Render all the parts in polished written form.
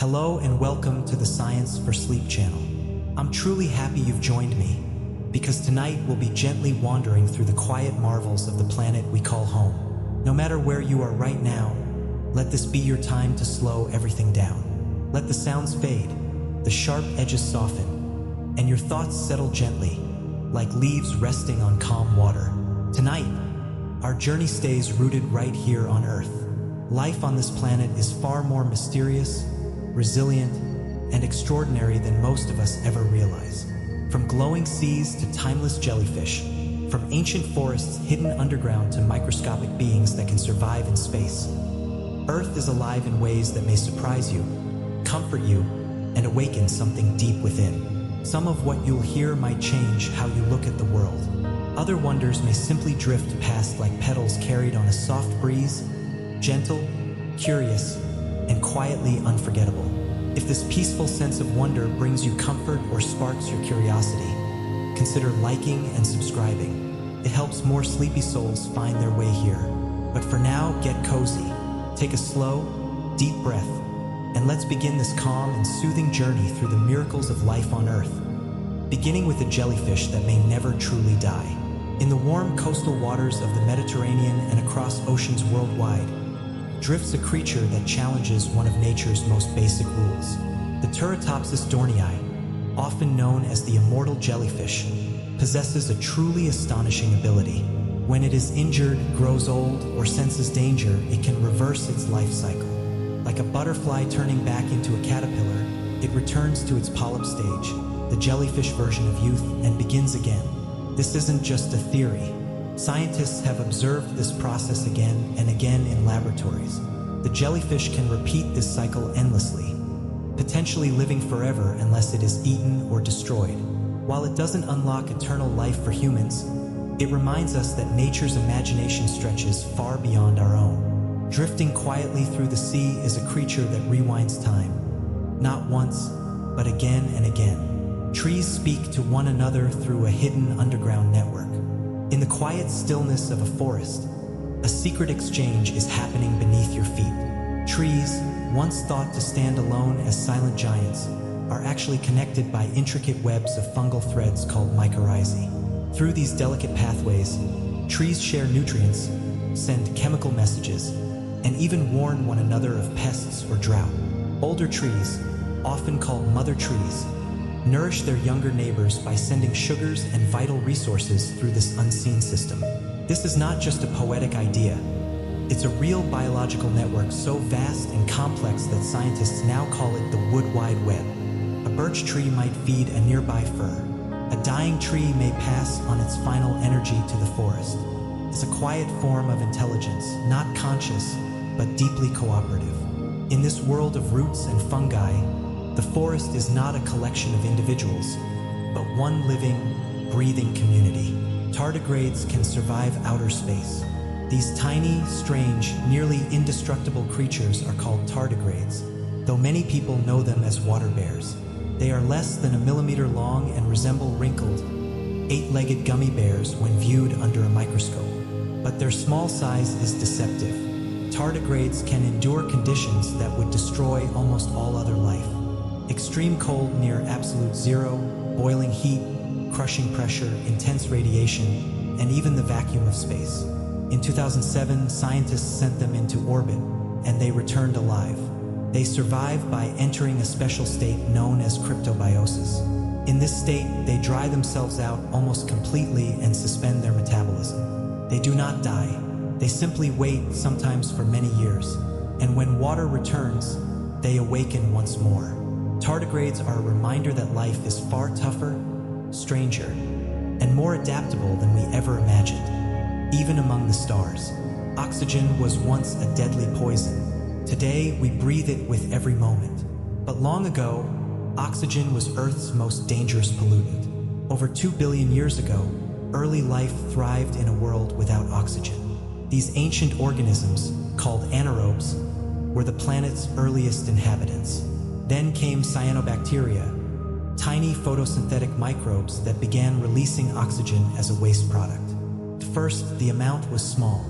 Hello and welcome to the Science for Sleep channel. I'm truly happy you've joined me, because tonight we'll be gently wandering through the quiet marvels of the planet we call home. No matter where you are right now, let this be your time to slow everything down. Let the sounds fade, the sharp edges soften, and your thoughts settle gently, like leaves resting on calm water. Tonight, our journey stays rooted right here on Earth. Life on this planet is far more mysterious, resilient, and extraordinary than most of us ever realize. From glowing seas to timeless jellyfish, from ancient forests hidden underground to microscopic beings that can survive in space, Earth is alive in ways that may surprise you, comfort you, and awaken something deep within. Some of what you'll hear might change how you look at the world. Other wonders may simply drift past like petals carried on a soft breeze, gentle, curious, and quietly unforgettable. If this peaceful sense of wonder brings you comfort or sparks your curiosity, consider liking and subscribing. It helps more sleepy souls find their way here. But for now, get cozy. Take a slow, deep breath, and let's begin this calm and soothing journey through the miracles of life on Earth. Beginning with a jellyfish that may never truly die. In the warm coastal waters of the Mediterranean and across oceans worldwide, drifts a creature that challenges one of nature's most basic rules. The Turritopsis dohrnii, often known as the immortal jellyfish, possesses a truly astonishing ability. When it is injured, grows old, or senses danger, it can reverse its life cycle. Like a butterfly turning back into a caterpillar, it returns to its polyp stage, the jellyfish version of youth, and begins again. This isn't just a theory. Scientists have observed this process again and again in laboratories. The jellyfish can repeat this cycle endlessly, potentially living forever unless it is eaten or destroyed. While it doesn't unlock eternal life for humans, it reminds us that nature's imagination stretches far beyond our own. Drifting quietly through the sea is a creature that rewinds time, not once, but again and again. Trees speak to one another through a hidden underground network. In the quiet stillness of a forest, a secret exchange is happening beneath your feet. Trees, once thought to stand alone as silent giants, are actually connected by intricate webs of fungal threads called mycorrhizae. Through these delicate pathways, trees share nutrients, send chemical messages, and even warn one another of pests or drought. Older trees, often called mother trees, nourish their younger neighbors by sending sugars and vital resources through this unseen system. This is not just a poetic idea. It's a real biological network so vast and complex that scientists now call it the Wood Wide Web. A birch tree might feed a nearby fir. A dying tree may pass on its final energy to the forest. It's a quiet form of intelligence, not conscious, but deeply cooperative. In this world of roots and fungi, the forest is not a collection of individuals, but one living, breathing community. Tardigrades can survive outer space. These tiny, strange, nearly indestructible creatures are called tardigrades, though many people know them as water bears. They are less than a millimeter long and resemble wrinkled, eight-legged gummy bears when viewed under a microscope. But their small size is deceptive. Tardigrades can endure conditions that would destroy almost all other life. Extreme cold near absolute zero, boiling heat, crushing pressure, intense radiation, and even the vacuum of space. In 2007, scientists sent them into orbit, and they returned alive. They survive by entering a special state known as cryptobiosis. In this state, they dry themselves out almost completely and suspend their metabolism. They do not die. They simply wait, sometimes for many years, and when water returns, they awaken once more. Tardigrades are a reminder that life is far tougher, stranger, and more adaptable than we ever imagined. Even among the stars, oxygen was once a deadly poison. Today, we breathe it with every moment. But long ago, oxygen was Earth's most dangerous pollutant. Over 2 billion years ago, early life thrived in a world without oxygen. These ancient organisms, called anaerobes, were the planet's earliest inhabitants. Then came cyanobacteria, tiny photosynthetic microbes that began releasing oxygen as a waste product. At first, the amount was small,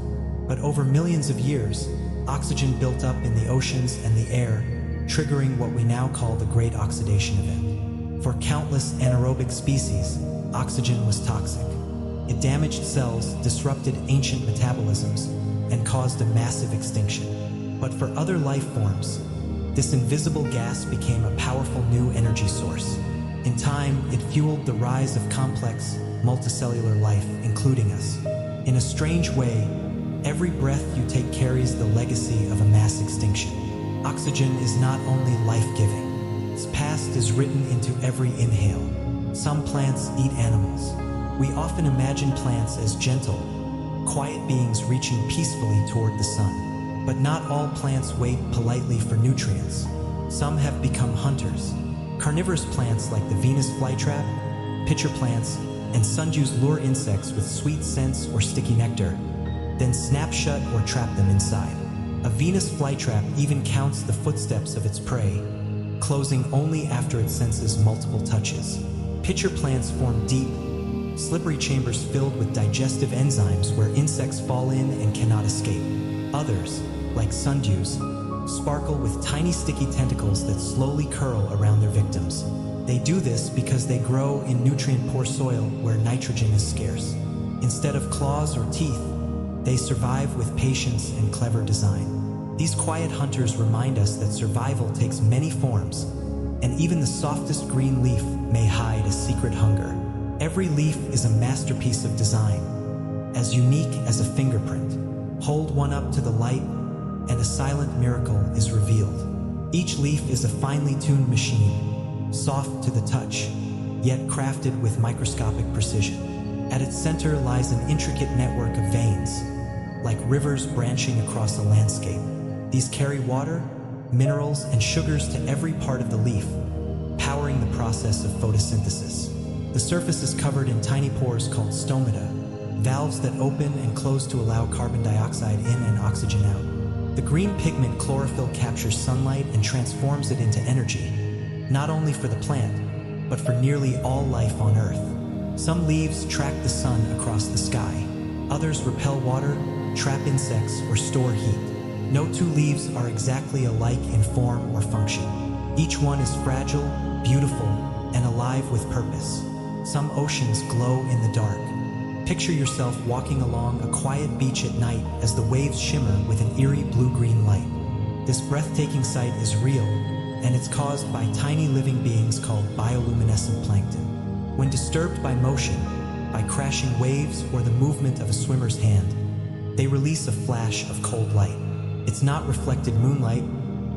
but over millions of years, oxygen built up in the oceans and the air, triggering what we now call the Great Oxidation Event. For countless anaerobic species, oxygen was toxic. It damaged cells, disrupted ancient metabolisms, and caused a massive extinction. But for other life forms, this invisible gas became a powerful new energy source. In time, it fueled the rise of complex, multicellular life, including us. In a strange way, every breath you take carries the legacy of a mass extinction. Oxygen is not only life-giving. Its past is written into every inhale. Some plants eat animals. We often imagine plants as gentle, quiet beings reaching peacefully toward the sun. But not all plants wait politely for nutrients. Some have become hunters. Carnivorous plants like the Venus flytrap, pitcher plants, and sundews lure insects with sweet scents or sticky nectar, then snap shut or trap them inside. A Venus flytrap even counts the footsteps of its prey, closing only after it senses multiple touches. Pitcher plants form deep, slippery chambers filled with digestive enzymes where insects fall in and cannot escape. Others, like sundews, sparkle with tiny sticky tentacles that slowly curl around their victims. They do this because they grow in nutrient-poor soil where nitrogen is scarce. Instead of claws or teeth, they survive with patience and clever design. These quiet hunters remind us that survival takes many forms, and even the softest green leaf may hide a secret hunger. Every leaf is a masterpiece of design, as unique as a fingerprint. Hold one up to the light, and a silent miracle is revealed. Each leaf is a finely tuned machine, soft to the touch, yet crafted with microscopic precision. At its center lies an intricate network of veins, like rivers branching across a landscape. These carry water, minerals, and sugars to every part of the leaf, powering the process of photosynthesis. The surface is covered in tiny pores called stomata, valves that open and close to allow carbon dioxide in and oxygen out. The green pigment chlorophyll captures sunlight and transforms it into energy, not only for the plant, but for nearly all life on Earth. Some leaves track the sun across the sky. Others repel water, trap insects, or store heat. No two leaves are exactly alike in form or function. Each one is fragile, beautiful, and alive with purpose. Some oceans glow in the dark. Picture yourself walking along a quiet beach at night as the waves shimmer with an eerie blue-green light. This breathtaking sight is real, and it's caused by tiny living beings called bioluminescent plankton. When disturbed by motion, by crashing waves or the movement of a swimmer's hand, they release a flash of cold light. It's not reflected moonlight,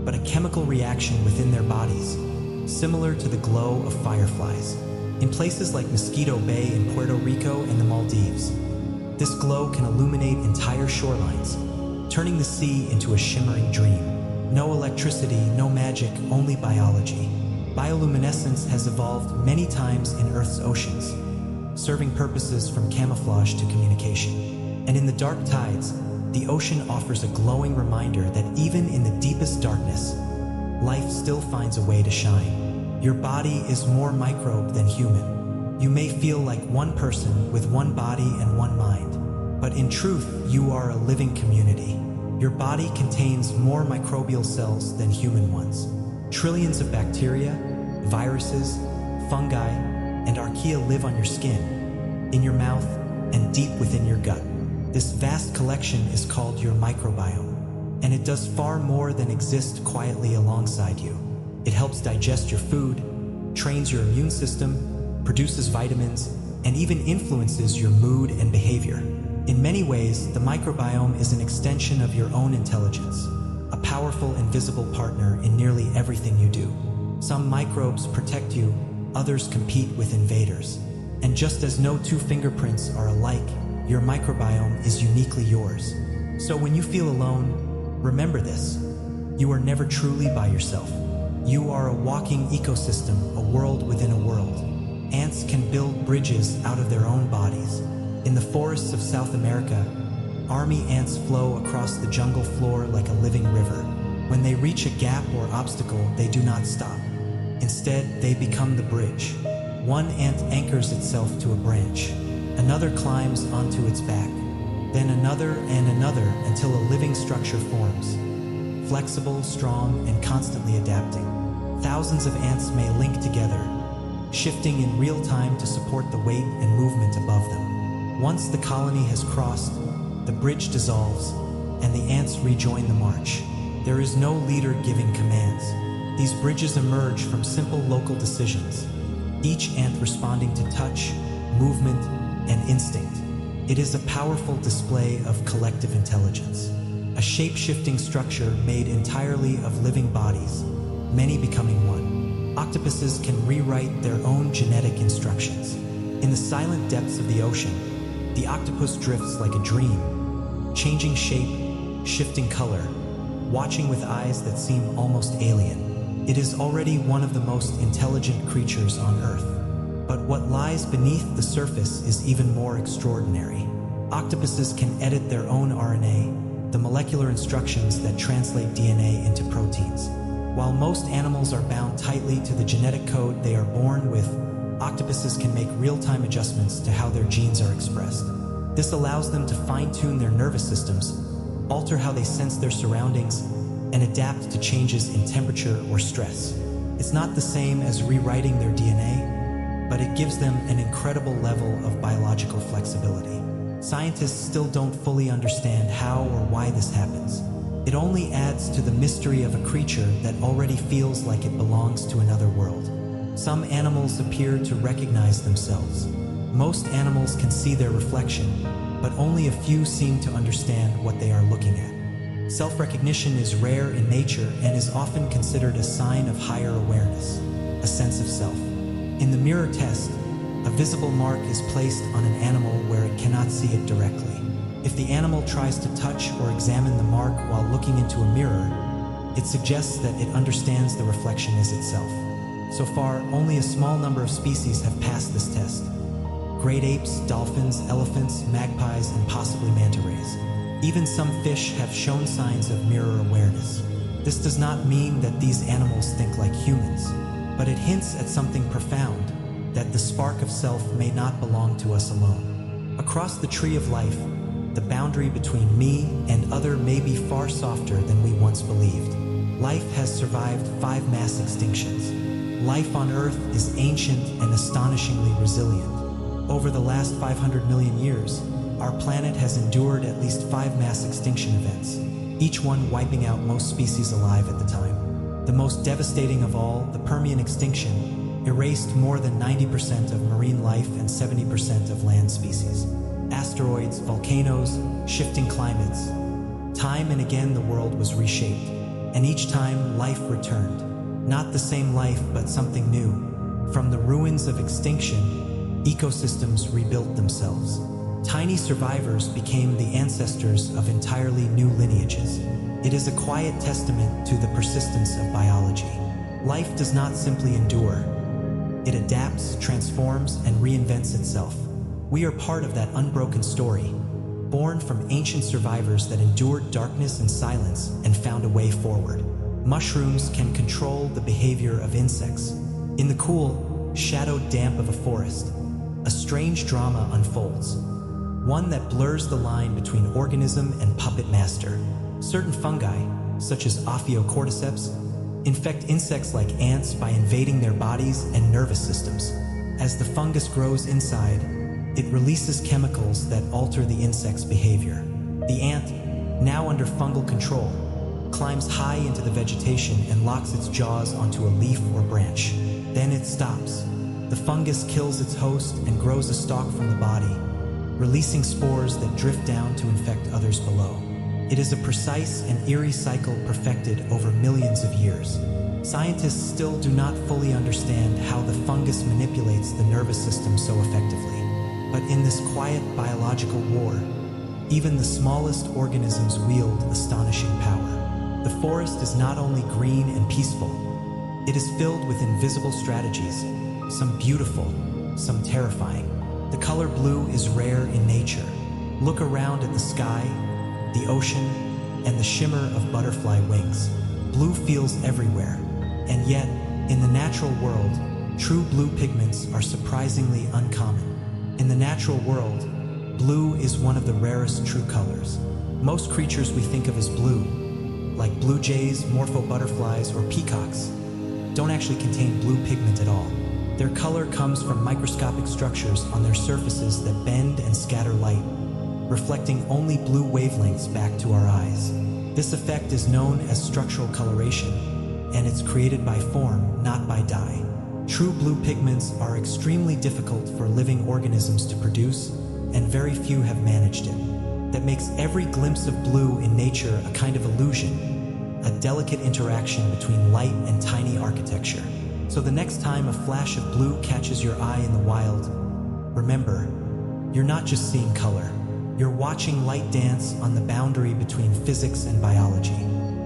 but a chemical reaction within their bodies, similar to the glow of fireflies. In places like Mosquito Bay in Puerto Rico and the Maldives, this glow can illuminate entire shorelines, turning the sea into a shimmering dream. No electricity, no magic, only biology. Bioluminescence has evolved many times in Earth's oceans, serving purposes from camouflage to communication. And in the dark tides, the ocean offers a glowing reminder that even in the deepest darkness, life still finds a way to shine. Your body is more microbe than human. You may feel like one person with one body and one mind, but in truth, you are a living community. Your body contains more microbial cells than human ones. Trillions of bacteria, viruses, fungi, and archaea live on your skin, in your mouth, and deep within your gut. This vast collection is called your microbiome, and it does far more than exist quietly alongside you. It helps digest your food, trains your immune system, produces vitamins, and even influences your mood and behavior. In many ways, the microbiome is an extension of your own intelligence, a powerful invisible partner in nearly everything you do. Some microbes protect you, others compete with invaders. And just as no two fingerprints are alike, your microbiome is uniquely yours. So when you feel alone, remember this: you are never truly by yourself. You are a walking ecosystem, a world within a world. Ants can build bridges out of their own bodies. In the forests of South America, army ants flow across the jungle floor like a living river. When they reach a gap or obstacle, they do not stop. Instead, they become the bridge. One ant anchors itself to a branch. Another climbs onto its back. Then another and another until a living structure forms. flexible, strong, and constantly adapting. Thousands of ants may link together, shifting in real time to support the weight and movement above them. Once the colony has crossed, the bridge dissolves, and the ants rejoin the march. There is no leader giving commands. These bridges emerge from simple local decisions, each ant responding to touch, movement, and instinct. It is a powerful display of collective intelligence, a shape-shifting structure made entirely of living bodies, many becoming one. Octopuses can rewrite their own genetic instructions. In the silent depths of the ocean, the octopus drifts like a dream, changing shape, shifting color, watching with eyes that seem almost alien. It is already one of the most intelligent creatures on Earth. But what lies beneath the surface is even more extraordinary. Octopuses can edit their own RNA, the molecular instructions that translate DNA into proteins. While most animals are bound tightly to the genetic code they are born with, octopuses can make real-time adjustments to how their genes are expressed. This allows them to fine-tune their nervous systems, alter how they sense their surroundings, and adapt to changes in temperature or stress. It's not the same as rewriting their DNA, but it gives them an incredible level of biological flexibility. Scientists still don't fully understand how or why this happens. It only adds to the mystery of a creature that already feels like it belongs to another world. Some animals appear to recognize themselves. Most animals can see their reflection, but only a few seem to understand what they are looking at. Self-recognition is rare in nature and is often considered a sign of higher awareness, a sense of self. In the mirror test, a visible mark is placed on an animal where it cannot see it directly. If the animal tries to touch or examine the mark while looking into a mirror, it suggests that it understands the reflection as itself. So far, only a small number of species have passed this test. Great apes, dolphins, elephants, magpies, and possibly manta rays. Even some fish have shown signs of mirror awareness. This does not mean that these animals think like humans, but it hints at something profound, that the spark of self may not belong to us alone. Across the tree of life, the boundary between me and other may be far softer than we once believed. Life has survived 5 mass extinctions. Life on Earth is ancient and astonishingly resilient. Over the last 500 million years, our planet has endured at least 5 mass extinction events, each one wiping out most species alive at the time. The most devastating of all, the Permian extinction, erased more than 90% of marine life and 70% of land species. Asteroids, volcanoes, shifting climates. Time and again the world was reshaped, and each time life returned. Not the same life, but something new. From the ruins of extinction, ecosystems rebuilt themselves. Tiny survivors became the ancestors of entirely new lineages. It is a quiet testament to the persistence of biology. Life does not simply endure. It adapts, transforms, and reinvents itself. We are part of that unbroken story, born from ancient survivors that endured darkness and silence and found a way forward. Mushrooms can control the behavior of insects. In the cool, shadowed damp of a forest, a strange drama unfolds. One that blurs the line between organism and puppet master. Certain fungi, such as Ophiocordyceps, infect insects like ants by invading their bodies and nervous systems. As the fungus grows inside, it releases chemicals that alter the insect's behavior. The ant, now under fungal control, climbs high into the vegetation and locks its jaws onto a leaf or branch. Then it stops. The fungus kills its host and grows a stalk from the body, releasing spores that drift down to infect others below. It is a precise and eerie cycle perfected over millions of years. Scientists still do not fully understand how the fungus manipulates the nervous system so effectively. But in this quiet biological war, even the smallest organisms wield astonishing power. The forest is not only green and peaceful, it is filled with invisible strategies, some beautiful, some terrifying. The color blue is rare in nature. Look around at the sky, the ocean, and the shimmer of butterfly wings. Blue feels everywhere, and yet, in the natural world, true blue pigments are surprisingly uncommon. In the natural world, blue is one of the rarest true colors. Most creatures we think of as blue, like blue jays, morpho butterflies, or peacocks, don't actually contain blue pigment at all. Their color comes from microscopic structures on their surfaces that bend and scatter light, reflecting only blue wavelengths back to our eyes. This effect is known as structural coloration, and it's created by form, not by dye. True blue pigments are extremely difficult for living organisms to produce, and very few have managed it. That makes every glimpse of blue in nature a kind of illusion, a delicate interaction between light and tiny architecture. So the next time a flash of blue catches your eye in the wild, remember, you're not just seeing color. You're watching light dance on the boundary between physics and biology.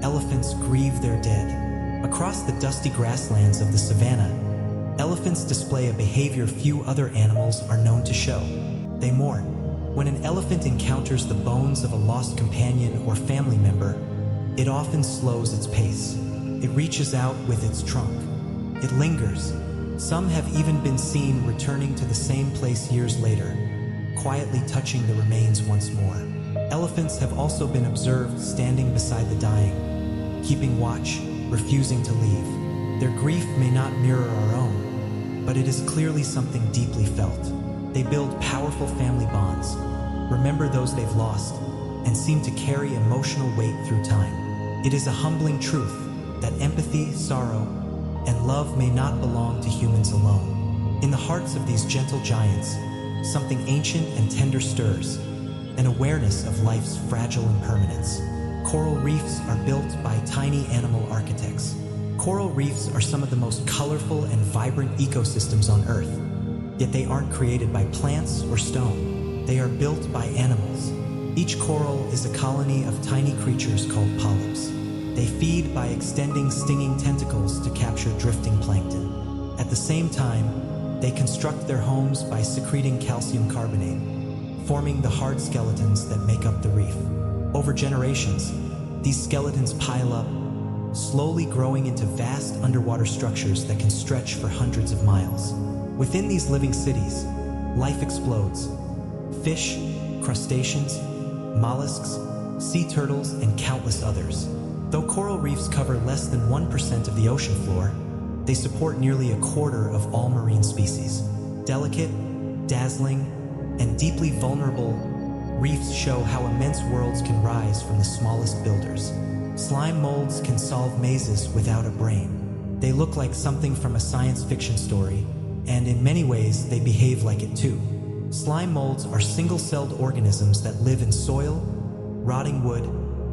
Elephants grieve their dead. Across the dusty grasslands of the savannah, elephants display a behavior few other animals are known to show. They mourn. When an elephant encounters the bones of a lost companion or family member, it often slows its pace. It reaches out with its trunk. It lingers. Some have even been seen returning to the same place years later, quietly touching the remains once more. Elephants have also been observed standing beside the dying, keeping watch, refusing to leave. Their grief may not mirror our own, but it is clearly something deeply felt. They build powerful family bonds, remember those they've lost, and seem to carry emotional weight through time. It is a humbling truth that empathy, sorrow, and love may not belong to humans alone. In the hearts of these gentle giants, something ancient and tender stirs, an awareness of life's fragile impermanence. Coral reefs are built by tiny animal architects. Coral reefs are some of the most colorful and vibrant ecosystems on Earth, yet they aren't created by plants or stone. They are built by animals. Each coral is a colony of tiny creatures called polyps. They feed by extending stinging tentacles to capture drifting plankton. At the same time, they construct their homes by secreting calcium carbonate, forming the hard skeletons that make up the reef. Over generations, these skeletons pile up, slowly growing into vast underwater structures that can stretch for hundreds of miles. Within these living cities, life explodes. Fish, crustaceans, mollusks, sea turtles, and countless others. Though coral reefs cover less than 1% of the ocean floor, they support nearly a quarter of all marine species. Delicate, dazzling, and deeply vulnerable, reefs show how immense worlds can rise from the smallest builders. Slime molds can solve mazes without a brain. They look like something from a science fiction story, and in many ways they behave like it too. Slime molds are single-celled organisms that live in soil, rotting wood,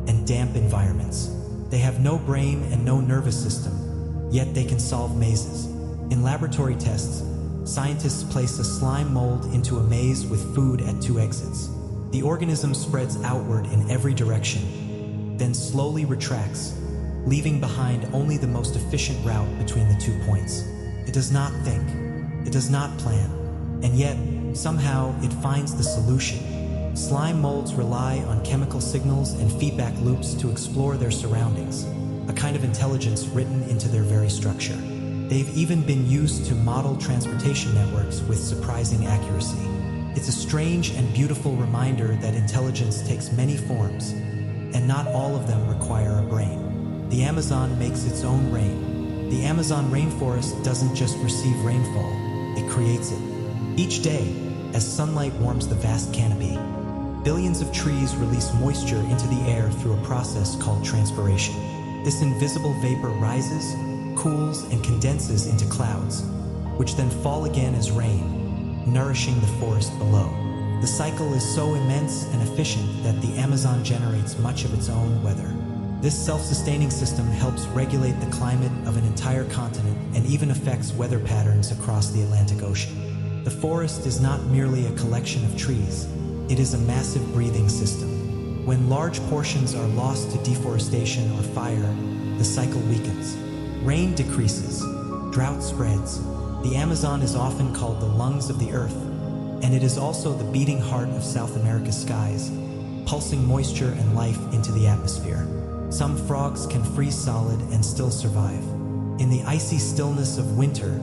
and damp environments. They have no brain and no nervous system, yet they can solve mazes. In laboratory tests, scientists place a slime mold into a maze with food at 2 exits. The organism spreads outward in every direction, then slowly retracts, leaving behind only the most efficient route between the 2 points. It does not think, it does not plan, and yet, somehow, it finds the solution. Slime molds rely on chemical signals and feedback loops to explore their surroundings, a kind of intelligence written into their very structure. They've even been used to model transportation networks with surprising accuracy. It's a strange and beautiful reminder that intelligence takes many forms, and not all of them require a brain. The Amazon makes its own rain. The Amazon rainforest doesn't just receive rainfall, it creates it. Each day, as sunlight warms the vast canopy, billions of trees release moisture into the air through a process called transpiration. This invisible vapor rises, cools, and condenses into clouds, which then fall again as rain, nourishing the forest below. The cycle is so immense and efficient that the Amazon generates much of its own weather. This self-sustaining system helps regulate the climate of an entire continent and even affects weather patterns across the Atlantic Ocean. The forest is not merely a collection of trees. It is a massive breathing system. When large portions are lost to deforestation or fire, the cycle weakens. Rain decreases, drought spreads. The Amazon is often called the lungs of the earth, and it is also the beating heart of South America's skies, pulsing moisture and life into the atmosphere. Some frogs can freeze solid and still survive. In the icy stillness of winter,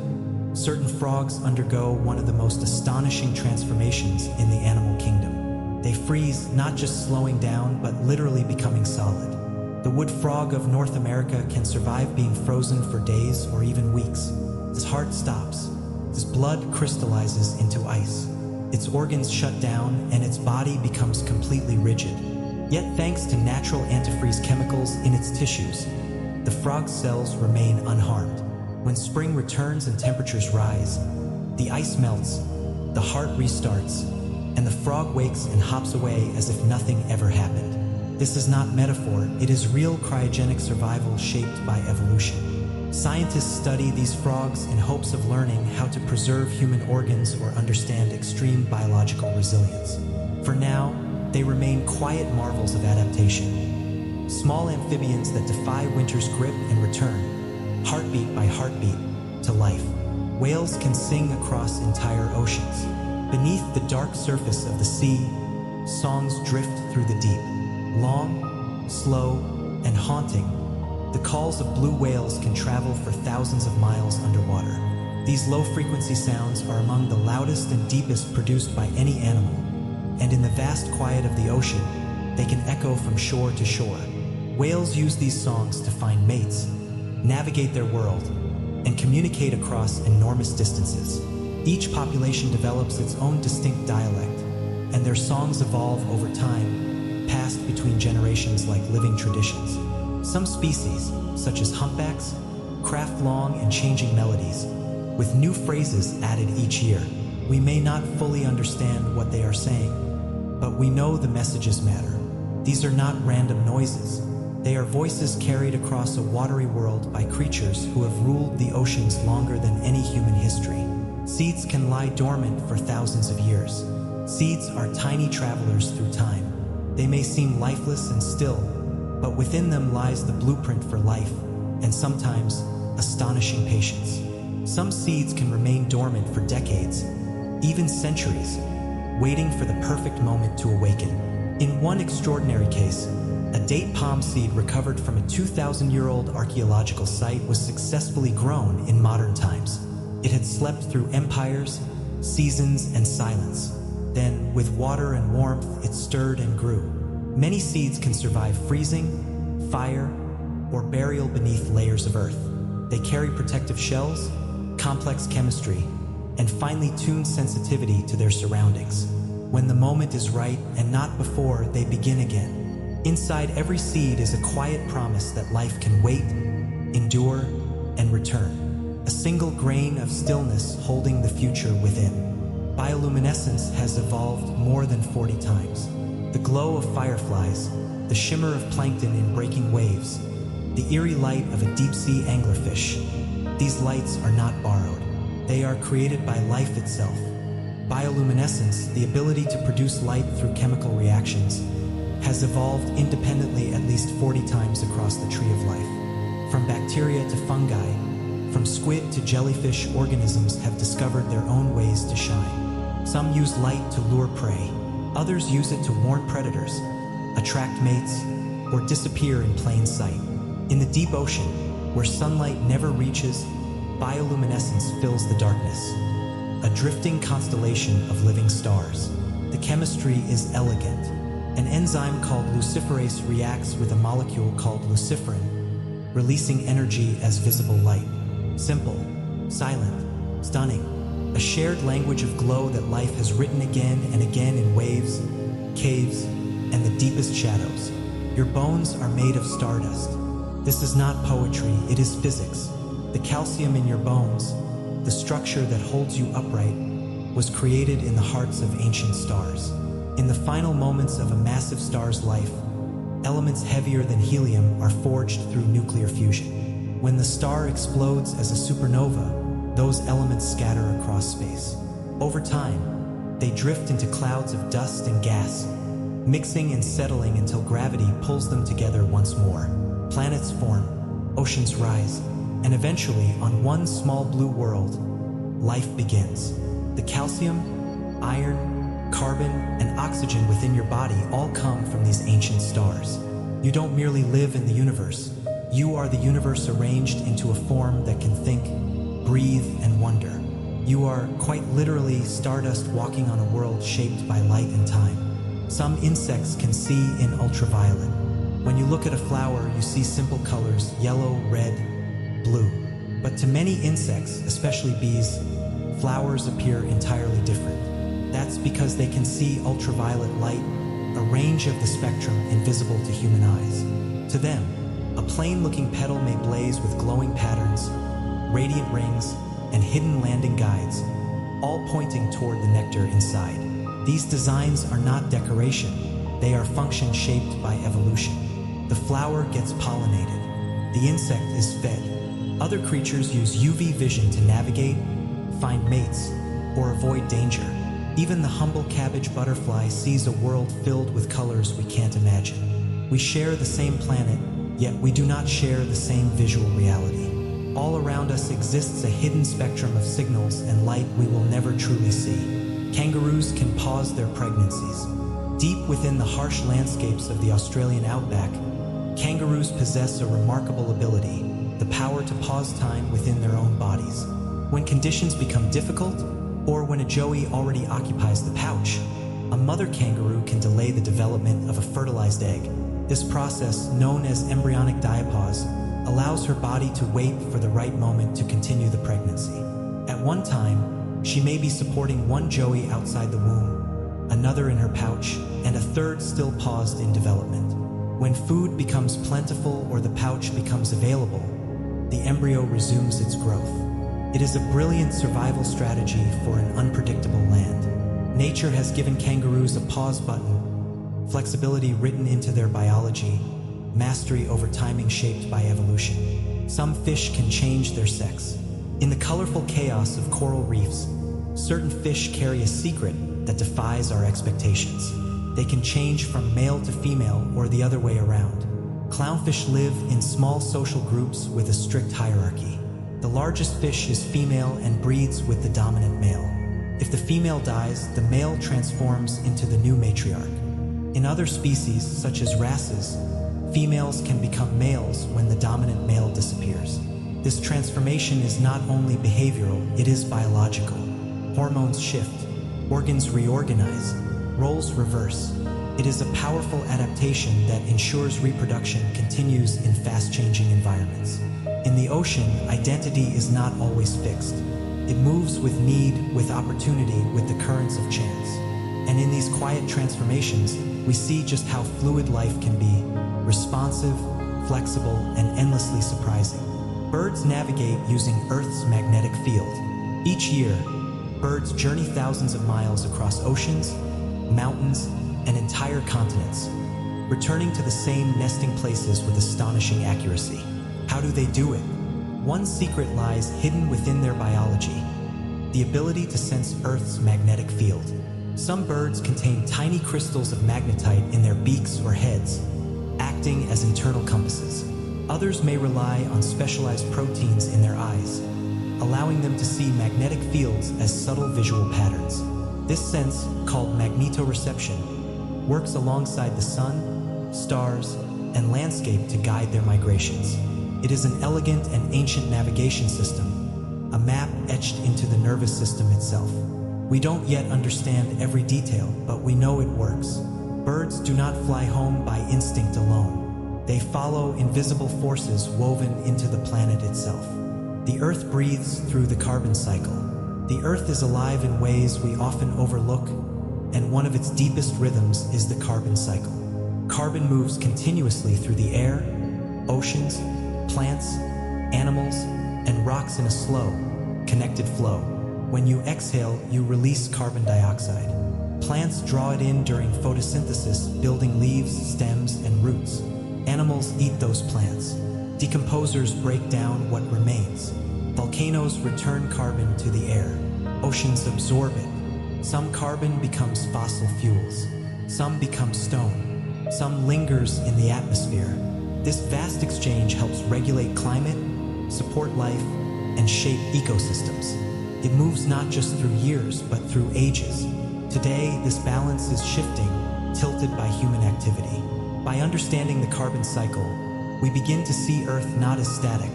certain frogs undergo one of the most astonishing transformations in the animal kingdom. They freeze, not just slowing down, but literally becoming solid. The wood frog of North America can survive being frozen for days or even weeks. His heart stops, his blood crystallizes into ice, its organs shut down, and its body becomes completely rigid. Yet thanks to natural antifreeze chemicals in its tissues, the frog's cells remain unharmed. When spring returns and temperatures rise, the ice melts, the heart restarts, and the frog wakes and hops away as if nothing ever happened. This is not metaphor, it is real cryogenic survival shaped by evolution. Scientists study these frogs in hopes of learning how to preserve human organs or understand extreme biological resilience. For now, they remain quiet marvels of adaptation. Small amphibians that defy winter's grip and return, heartbeat by heartbeat, to life. Whales can sing across entire oceans. Beneath the dark surface of the sea, songs drift through the deep. Long, slow, and haunting, the calls of blue whales can travel for thousands of miles underwater. These low-frequency sounds are among the loudest and deepest produced by any animal, and in the vast quiet of the ocean, they can echo from shore to shore. Whales use these songs to find mates, navigate their world, and communicate across enormous distances. Each population develops its own distinct dialect, and their songs evolve over time, passed between generations like living traditions. Some species, such as humpbacks, craft long and changing melodies, with new phrases added each year. We may not fully understand what they are saying, but we know the messages matter. These are not random noises. They are voices carried across a watery world by creatures who have ruled the oceans longer than any human history. Seeds can lie dormant for thousands of years. Seeds are tiny travelers through time. They may seem lifeless and still, but within them lies the blueprint for life, and sometimes astonishing patience. Some seeds can remain dormant for decades, even centuries, waiting for the perfect moment to awaken. In one extraordinary case, a date palm seed recovered from a 2,000-year-old archaeological site was successfully grown in modern times. It had slept through empires, seasons, and silence. Then, with water and warmth, it stirred and grew. Many seeds can survive freezing, fire, or burial beneath layers of earth. They carry protective shells, complex chemistry, and finely tuned sensitivity to their surroundings. When the moment is right, and not before, they begin again. Inside every seed is a quiet promise that life can wait, endure, and return. A single grain of stillness holding the future within. Bioluminescence has evolved more than 40 times. The glow of fireflies, the shimmer of plankton in breaking waves, the eerie light of a deep-sea anglerfish. These lights are not borrowed. They are created by life itself. Bioluminescence, the ability to produce light through chemical reactions, has evolved independently at least 40 times across the tree of life. From bacteria to fungi, from squid to jellyfish, organisms have discovered their own ways to shine. Some use light to lure prey. Others use it to warn predators, attract mates, or disappear in plain sight. In the deep ocean, where sunlight never reaches, bioluminescence fills the darkness. A drifting constellation of living stars. The chemistry is elegant. An enzyme called luciferase reacts with a molecule called luciferin, releasing energy as visible light. Simple, silent, stunning. A shared language of glow that life has written again and again in waves, caves, and the deepest shadows. Your bones are made of stardust. This is not poetry, it is physics. The calcium in your bones, the structure that holds you upright, was created in the hearts of ancient stars. In the final moments of a massive star's life, elements heavier than helium are forged through nuclear fusion. When the star explodes as a supernova, those elements scatter across space. Over time, they drift into clouds of dust and gas, mixing and settling until gravity pulls them together once more. Planets form, oceans rise, and eventually, on one small blue world, life begins. The calcium, iron, carbon, and oxygen within your body all come from these ancient stars. You don't merely live in the universe. You are the universe arranged into a form that can think, breathe, and wonder. You are, quite literally, stardust walking on a world shaped by light and time. Some insects can see in ultraviolet, When you look at a flower, you see simple colors, yellow, red, blue. But to many insects, especially bees, flowers appear entirely different. That's because they can see ultraviolet light, a range of the spectrum invisible to human eyes. To them, a plain-looking petal may blaze with glowing patterns, radiant rings, and hidden landing guides, all pointing toward the nectar inside. These designs are not decoration, they are function shaped by evolution. The flower gets pollinated, the insect is fed. Other creatures use UV vision to navigate, find mates, or avoid danger. Even the humble cabbage butterfly sees a world filled with colors we can't imagine. We share the same planet, yet we do not share the same visual reality. All around us exists a hidden spectrum of signals and light we will never truly see. Kangaroos can pause their pregnancies. Deep within the harsh landscapes of the Australian outback, kangaroos possess a remarkable ability, the power to pause time within their own bodies. When conditions become difficult, or when a joey already occupies the pouch, a mother kangaroo can delay the development of a fertilized egg. This process, known as embryonic diapause, allows her body to wait for the right moment to continue the pregnancy. At one time, she may be supporting one joey outside the womb, another in her pouch, and a third still paused in development. When food becomes plentiful or the pouch becomes available, the embryo resumes its growth. It is a brilliant survival strategy for an unpredictable land. Nature has given kangaroos a pause button, flexibility written into their biology, mastery over timing shaped by evolution. Some fish can change their sex. In the colorful chaos of coral reefs, certain fish carry a secret that defies our expectations. They can change from male to female or the other way around. Clownfish live in small social groups with a strict hierarchy. The largest fish is female and breeds with the dominant male. If the female dies, the male transforms into the new matriarch. In other species, such as wrasses, females can become males when the dominant male disappears. This transformation is not only behavioral, it is biological. Hormones shift, organs reorganize, roles reverse. It is a powerful adaptation that ensures reproduction continues in fast-changing environments. In the ocean, identity is not always fixed. It moves with need, with opportunity, with the currents of chance. And in these quiet transformations, we see just how fluid life can be, responsive, flexible, and endlessly surprising. Birds navigate using Earth's magnetic field. Each year, birds journey thousands of miles across oceans, mountains, and entire continents, returning to the same nesting places with astonishing accuracy. How do they do it? One secret lies hidden within their biology: the ability to sense Earth's magnetic field. Some birds contain tiny crystals of magnetite in their beaks or heads, acting as internal compasses. Others may rely on specialized proteins in their eyes, allowing them to see magnetic fields as subtle visual patterns. This sense, called magnetoreception, works alongside the sun, stars, and landscape to guide their migrations. It is an elegant and ancient navigation system, a map etched into the nervous system itself. We don't yet understand every detail, but we know it works. Birds do not fly home by instinct alone. They follow invisible forces woven into the planet itself. The Earth breathes through the carbon cycle. The Earth is alive in ways we often overlook, and one of its deepest rhythms is the carbon cycle. Carbon moves continuously through the air, oceans, plants, animals, and rocks in a slow, connected flow. When you exhale, you release carbon dioxide. Plants draw it in during photosynthesis, building leaves, stems, and roots. Animals eat those plants. Decomposers break down what remains. Volcanoes return carbon to the air. Oceans absorb it. Some carbon becomes fossil fuels. Some become stone. Some lingers in the atmosphere. This vast exchange helps regulate climate, support life, and shape ecosystems. It moves not just through years, but through ages. Today, this balance is shifting, tilted by human activity. By understanding the carbon cycle, we begin to see Earth not as static,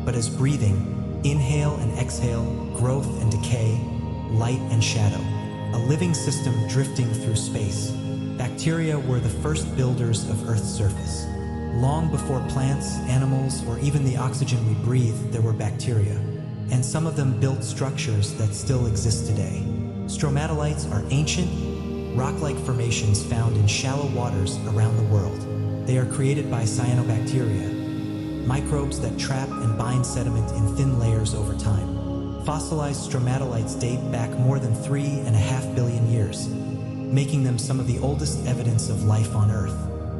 but as breathing, inhale and exhale, growth and decay, light and shadow. A living system drifting through space. Bacteria were the first builders of Earth's surface. Long before plants, animals, or even the oxygen we breathe, there were bacteria, and some of them built structures that still exist today. Stromatolites are ancient, rock-like formations found in shallow waters around the world. They are created by cyanobacteria, microbes that trap and bind sediment in thin layers over time. Fossilized stromatolites date back more than 3.5 billion years, making them some of the oldest evidence of life on Earth.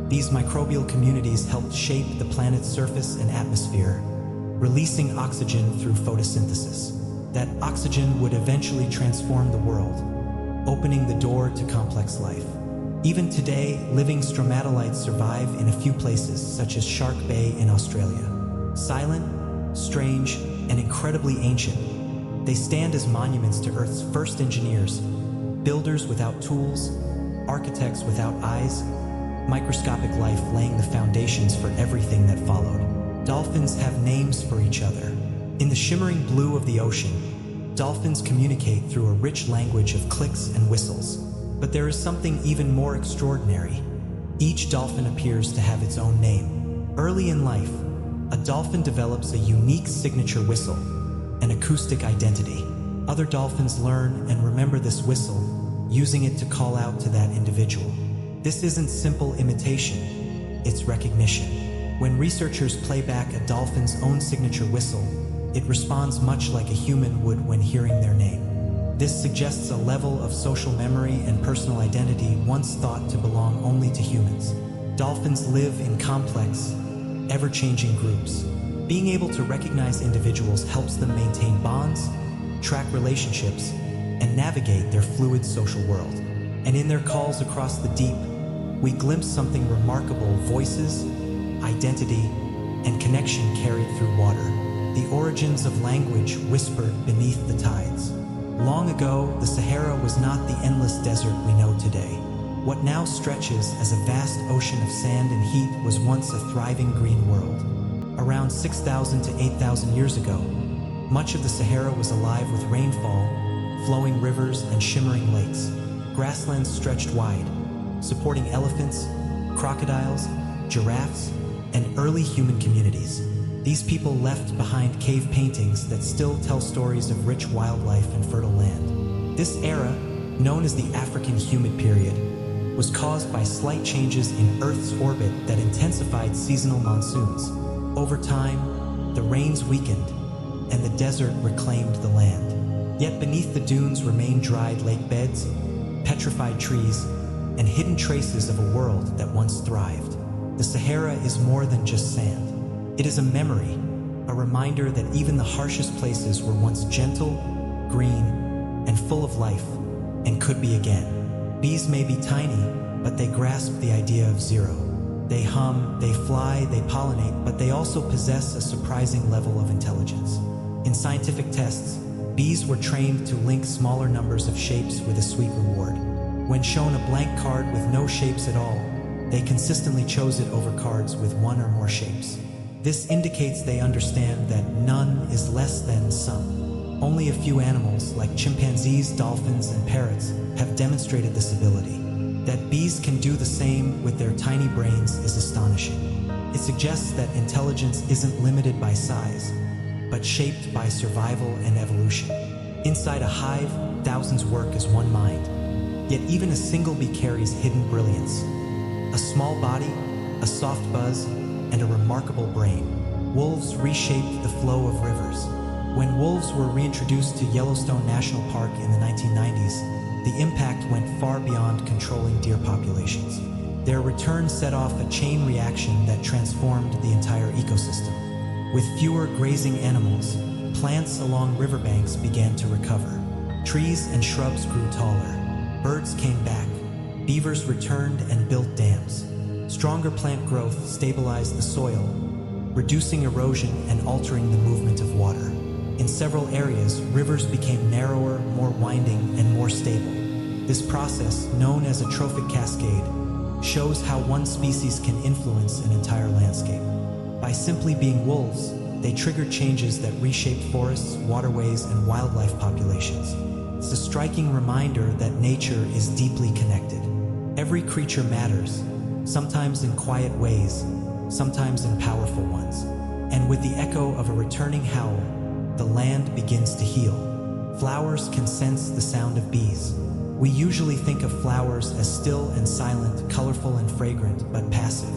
These microbial communities helped shape the planet's surface and atmosphere, releasing oxygen through photosynthesis. That oxygen would eventually transform the world, opening the door to complex life. Even today, living stromatolites survive in a few places, such as Shark Bay in Australia. Silent, strange, and incredibly ancient, they stand as monuments to Earth's first engineers, builders without tools, architects without eyes, microscopic life laying the foundations for everything that followed. Dolphins have names for each other. In the shimmering blue of the ocean, dolphins communicate through a rich language of clicks and whistles. But there is something even more extraordinary. Each dolphin appears to have its own name. Early in life, a dolphin develops a unique signature whistle, an acoustic identity. Other dolphins learn and remember this whistle, using it to call out to that individual. This isn't simple imitation, it's recognition. When researchers play back a dolphin's own signature whistle, it responds much like a human would when hearing their name. This suggests a level of social memory and personal identity once thought to belong only to humans. Dolphins live in complex, ever-changing groups. Being able to recognize individuals helps them maintain bonds, track relationships, and navigate their fluid social world. And in their calls across the deep, we glimpse something remarkable: voices, identity, and connection carried through water. The origins of language whispered beneath the tides. Long ago, the Sahara was not the endless desert we know today. What now stretches as a vast ocean of sand and heat was once a thriving green world. Around 6,000 to 8,000 years ago, much of the Sahara was alive with rainfall, flowing rivers, and shimmering lakes. Grasslands stretched wide, supporting elephants, crocodiles, giraffes, and early human communities. These people left behind cave paintings that still tell stories of rich wildlife and fertile land. This era, known as the African humid period, was caused by slight changes in Earth's orbit that intensified seasonal monsoons. Over time, the rains weakened, and the desert reclaimed the land. Yet beneath the dunes remain dried lake beds, petrified trees, and hidden traces of a world that once thrived. The Sahara is more than just sand. It is a memory, a reminder that even the harshest places were once gentle, green, and full of life, and could be again. Bees may be tiny, but they grasp the idea of zero. They hum, they fly, they pollinate, but they also possess a surprising level of intelligence. In scientific tests, bees were trained to link smaller numbers of shapes with a sweet reward. When shown a blank card with no shapes at all, they consistently chose it over cards with one or more shapes. This indicates they understand that none is less than some. Only a few animals, like chimpanzees, dolphins, and parrots, have demonstrated this ability. That bees can do the same with their tiny brains is astonishing. It suggests that intelligence isn't limited by size, but shaped by survival and evolution. Inside a hive, thousands work as one mind. Yet even a single bee carries hidden brilliance. A small body, a soft buzz, and a remarkable brain. Wolves reshaped the flow of rivers. When wolves were reintroduced to Yellowstone National Park in the 1990s, the impact went far beyond controlling deer populations. Their return set off a chain reaction that transformed the entire ecosystem. With fewer grazing animals, plants along riverbanks began to recover. Trees and shrubs grew taller. Birds came back. Beavers returned and built dams. Stronger plant growth stabilized the soil, reducing erosion and altering the movement of water. In several areas, rivers became narrower, more winding, and more stable. This process, known as a trophic cascade, shows how one species can influence an entire landscape. By simply being wolves, they triggered changes that reshaped forests, waterways, and wildlife populations. It's a striking reminder that nature is deeply connected. Every creature matters, sometimes in quiet ways, sometimes in powerful ones. And with the echo of a returning howl, the land begins to heal. Flowers can sense the sound of bees. We usually think of flowers as still and silent, colorful and fragrant, but passive.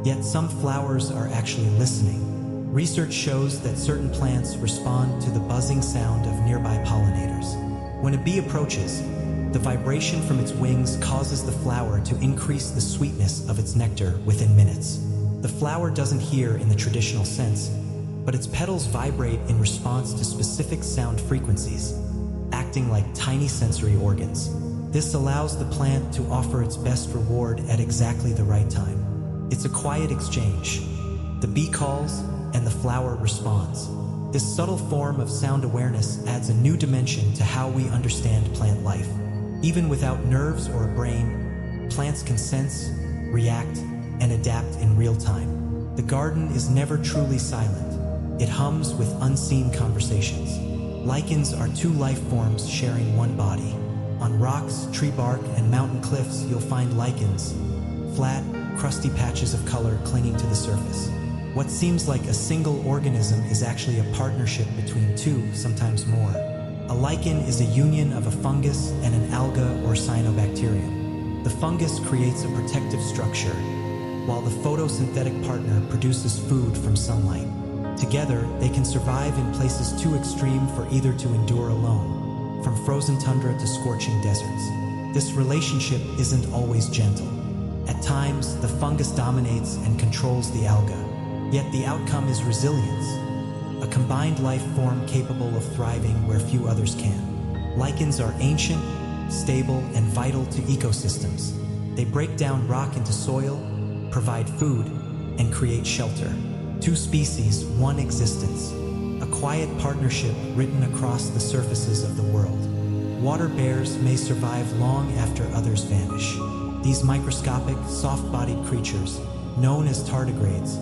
Yet some flowers are actually listening. Research shows that certain plants respond to the buzzing sound of nearby pollinators. When a bee approaches, the vibration from its wings causes the flower to increase the sweetness of its nectar within minutes. The flower doesn't hear in the traditional sense, but its petals vibrate in response to specific sound frequencies, acting like tiny sensory organs. This allows the plant to offer its best reward at exactly the right time. It's a quiet exchange. The bee calls, and the flower responds. This subtle form of sound awareness adds a new dimension to how we understand plant life. Even without nerves or a brain, plants can sense, react, and adapt in real time. The garden is never truly silent. It hums with unseen conversations. Lichens are two life forms sharing one body. On rocks, tree bark, and mountain cliffs, you'll find lichens, flat, crusty patches of color clinging to the surface. What seems like a single organism is actually a partnership between two, sometimes more. A lichen is a union of a fungus and an alga or cyanobacterium. The fungus creates a protective structure, while the photosynthetic partner produces food from sunlight. Together, they can survive in places too extreme for either to endure alone, from frozen tundra to scorching deserts. This relationship isn't always gentle. At times, the fungus dominates and controls the alga. Yet the outcome is resilience, a combined life form capable of thriving where few others can. Lichens are ancient, stable, and vital to ecosystems. They break down rock into soil, provide food, and create shelter. Two species, one existence. A quiet partnership written across the surfaces of the world. Water bears may survive long after others vanish. These microscopic, soft-bodied creatures, known as tardigrades,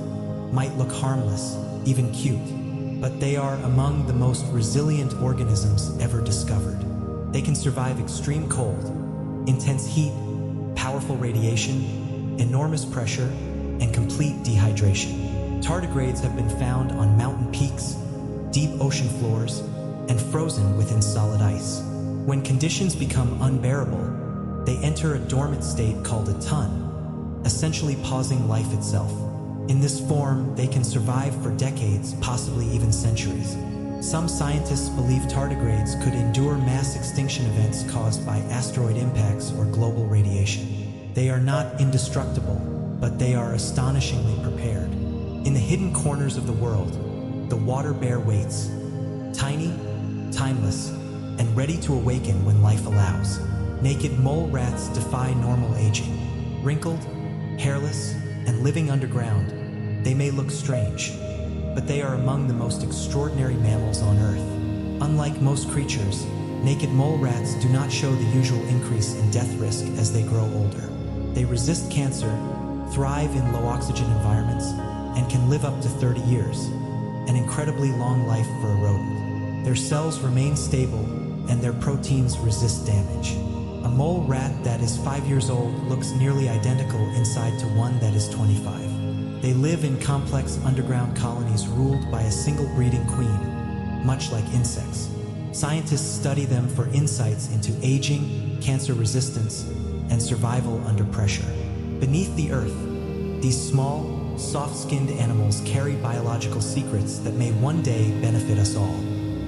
might look harmless, even cute, but they are among the most resilient organisms ever discovered. They can survive extreme cold, intense heat, powerful radiation, enormous pressure, and complete dehydration. Tardigrades have been found on mountain peaks, deep ocean floors, and frozen within solid ice. When conditions become unbearable, they enter a dormant state called a tun, essentially pausing life itself. In this form, they can survive for decades, possibly even centuries. Some scientists believe tardigrades could endure mass extinction events caused by asteroid impacts or global radiation. They are not indestructible, but they are astonishingly prepared. In the hidden corners of the world, the water bear waits, tiny, timeless, and ready to awaken when life allows. Naked mole rats defy normal aging. Wrinkled, hairless, and living underground, they may look strange, but they are among the most extraordinary mammals on Earth. Unlike most creatures, naked mole rats do not show the usual increase in death risk as they grow older. They resist cancer, thrive in low oxygen environments, and can live up to 30 years, an incredibly long life for a rodent. Their cells remain stable, and their proteins resist damage. A mole rat that is 5 years old looks nearly identical inside to one that is 25. They live in complex underground colonies ruled by a single breeding queen, much like insects. Scientists study them for insights into aging, cancer resistance, and survival under pressure. Beneath the earth, these small, soft-skinned animals carry biological secrets that may one day benefit us all.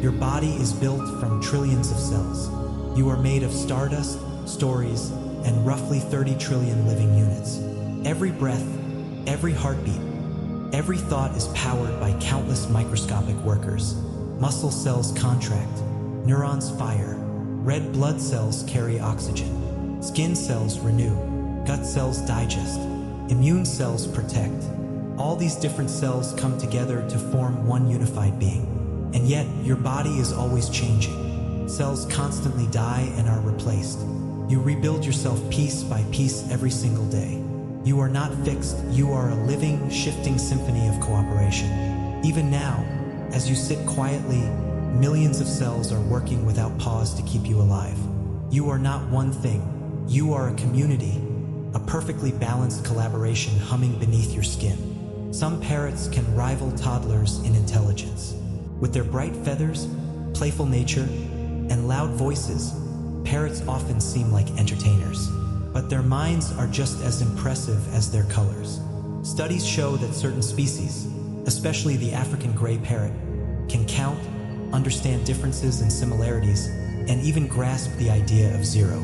Your body is built from trillions of cells. You are made of stardust, stories, and roughly 30 trillion living units. Every breath, every heartbeat, every thought is powered by countless microscopic workers. Muscle cells contract, neurons fire, red blood cells carry oxygen, skin cells renew, gut cells digest, immune cells protect. All these different cells come together to form one unified being. And yet, your body is always changing. Cells constantly die and are replaced. You rebuild yourself piece by piece every single day. You are not fixed, you are a living, shifting symphony of cooperation. Even now, as you sit quietly, millions of cells are working without pause to keep you alive. You are not one thing, you are a community, a perfectly balanced collaboration humming beneath your skin. Some parrots can rival toddlers in intelligence. With their bright feathers, playful nature, and loud voices, parrots often seem like entertainers. But their minds are just as impressive as their colors. Studies show that certain species, especially the African gray parrot, can count, understand differences and similarities, and even grasp the idea of zero.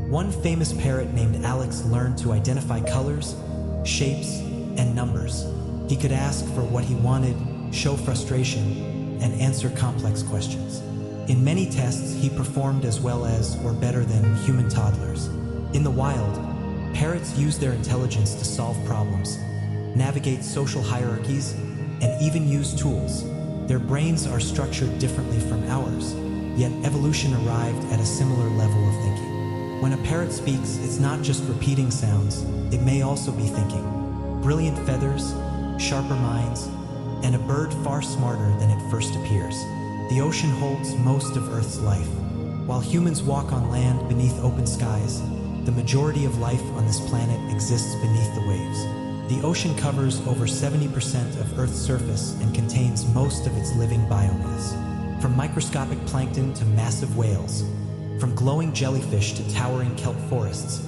One famous parrot named Alex learned to identify colors, shapes, and numbers. He could ask for what he wanted, show frustration, and answer complex questions. In many tests, he performed as well as or better than human toddlers. In the wild, parrots use their intelligence to solve problems, navigate social hierarchies, and even use tools. Their brains are structured differently from ours, yet evolution arrived at a similar level of thinking. When a parrot speaks, it's not just repeating sounds, it may also be thinking. Brilliant feathers, sharper minds, and a bird far smarter than it first appears. The ocean holds most of Earth's life. While humans walk on land beneath open skies, the majority of life on this planet exists beneath the waves. The ocean covers over 70% of Earth's surface and contains most of its living biomass. From microscopic plankton to massive whales, from glowing jellyfish to towering kelp forests,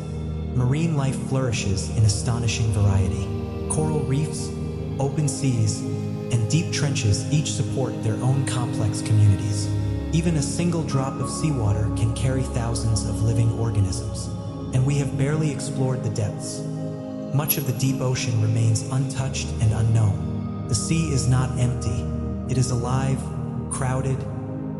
marine life flourishes in astonishing variety. Coral reefs, open seas, and deep trenches each support their own complex communities. Even a single drop of seawater can carry thousands of living organisms. And we have barely explored the depths. Much of the deep ocean remains untouched and unknown. The sea is not empty. It is alive, crowded,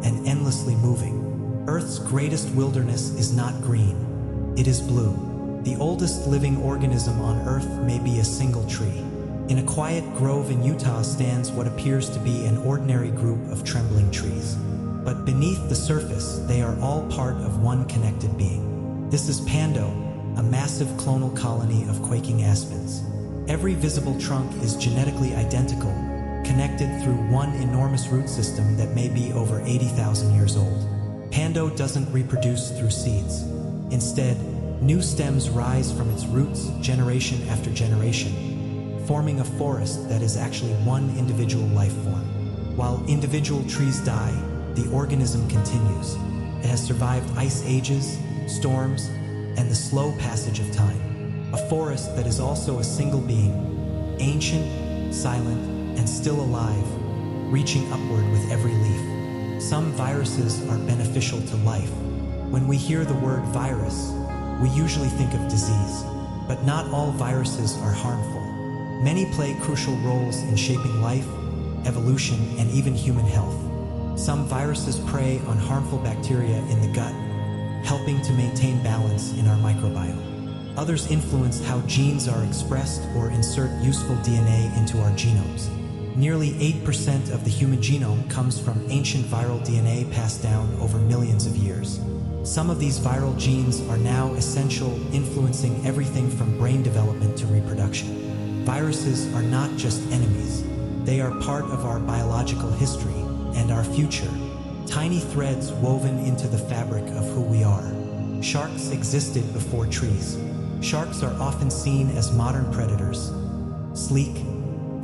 and endlessly moving. Earth's greatest wilderness is not green. It is blue. The oldest living organism on Earth may be a single tree. In a quiet grove in Utah stands what appears to be an ordinary group of trembling trees. But beneath the surface, they are all part of one connected being. This is Pando, a massive clonal colony of quaking aspens. Every visible trunk is genetically identical, connected through one enormous root system that may be over 80,000 years old. Pando doesn't reproduce through seeds. Instead, new stems rise from its roots generation after generation, forming a forest that is actually one individual life form. While individual trees die, the organism continues. It has survived ice ages, storms, and the slow passage of time. A forest that is also a single being, ancient, silent, and still alive, reaching upward with every leaf. Some viruses are beneficial to life. When we hear the word virus, we usually think of disease, but not all viruses are harmful. Many play crucial roles in shaping life, evolution, and even human health. Some viruses prey on harmful bacteria in the gut, helping to maintain balance in our microbiome. Others influence how genes are expressed or insert useful DNA into our genomes. Nearly 8% of the human genome comes from ancient viral DNA passed down over millions of years. Some of these viral genes are now essential, influencing everything from brain development to reproduction. Viruses are not just enemies. They are part of our biological history and our future, tiny threads woven into the fabric of who we are. Sharks existed before trees. Sharks are often seen as modern predators, sleek,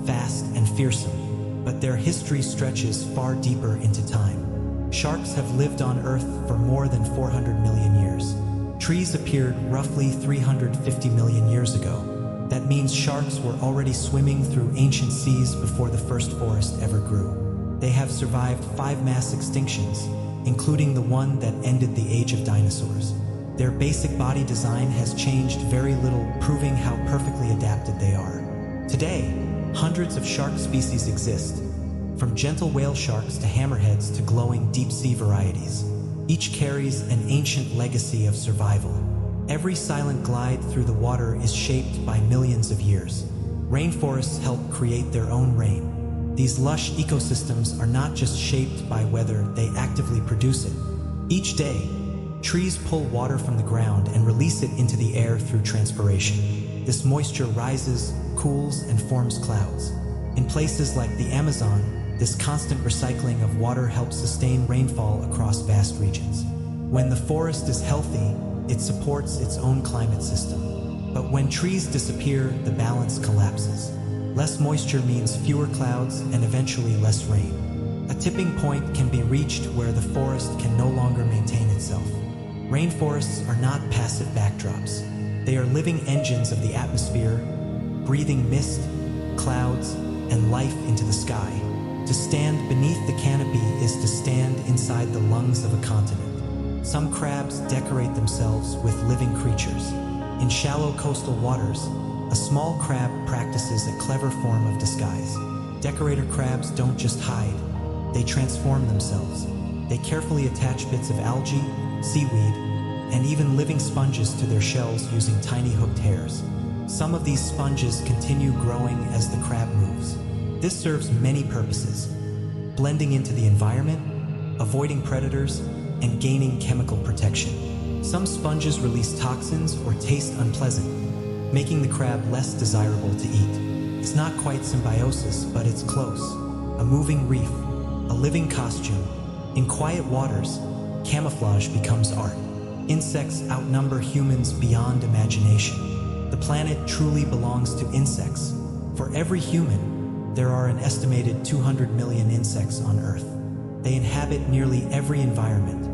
fast, and fearsome, but their history stretches far deeper into time. Sharks have lived on Earth for more than 400 million years. Trees appeared roughly 350 million years ago. That means sharks were already swimming through ancient seas before the first forest ever grew. They have survived 5 mass extinctions, including the one that ended the age of dinosaurs. Their basic body design has changed very little, proving how perfectly adapted they are. Today, hundreds of shark species exist, from gentle whale sharks to hammerheads to glowing deep-sea varieties. Each carries an ancient legacy of survival. Every silent glide through the water is shaped by millions of years. Rainforests help create their own rain. These lush ecosystems are not just shaped by weather, they actively produce it. Each day, trees pull water from the ground and release it into the air through transpiration. This moisture rises, cools, and forms clouds. In places like the Amazon, this constant recycling of water helps sustain rainfall across vast regions. When the forest is healthy, it supports its own climate system. But when trees disappear, the balance collapses. Less moisture means fewer clouds and eventually less rain. A tipping point can be reached where the forest can no longer maintain itself. Rainforests are not passive backdrops. They are living engines of the atmosphere, breathing mist, clouds, and life into the sky. To stand beneath the canopy is to stand inside the lungs of a continent. Some crabs decorate themselves with living creatures. In shallow coastal waters, a small crab practices a clever form of disguise. Decorator crabs don't just hide, they transform themselves. They carefully attach bits of algae, seaweed, and even living sponges to their shells using tiny hooked hairs. Some of these sponges continue growing as the crab moves. This serves many purposes: blending into the environment, avoiding predators, and gaining chemical protection. Some sponges release toxins or taste unpleasant, making the crab less desirable to eat. It's not quite symbiosis, but it's close. A moving reef, a living costume. In quiet waters, camouflage becomes art. Insects outnumber humans beyond imagination. The planet truly belongs to insects. For every human, there are an estimated 200 million insects on Earth. They inhabit nearly every environment,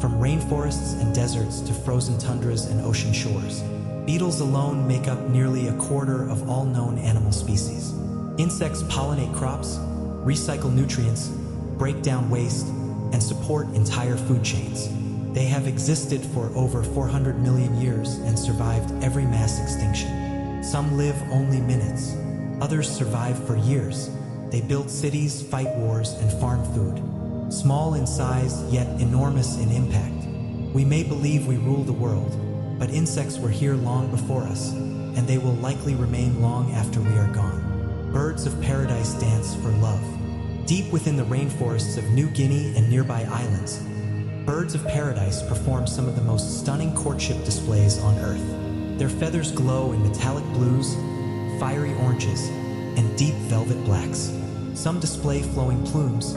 from rainforests and deserts to frozen tundras and ocean shores. Beetles alone make up nearly a quarter of all known animal species. Insects pollinate crops, recycle nutrients, break down waste, and support entire food chains. They have existed for over 400 million years and survived every mass extinction. Some live only minutes. Others survive for years. They build cities, fight wars, and farm food. Small in size, yet enormous in impact. We may believe we rule the world, but insects were here long before us, and they will likely remain long after we are gone. Birds of paradise dance for love. Deep within the rainforests of New Guinea and nearby islands, birds of paradise perform some of the most stunning courtship displays on Earth. Their feathers glow in metallic blues, fiery oranges, and deep velvet blacks. Some display flowing plumes,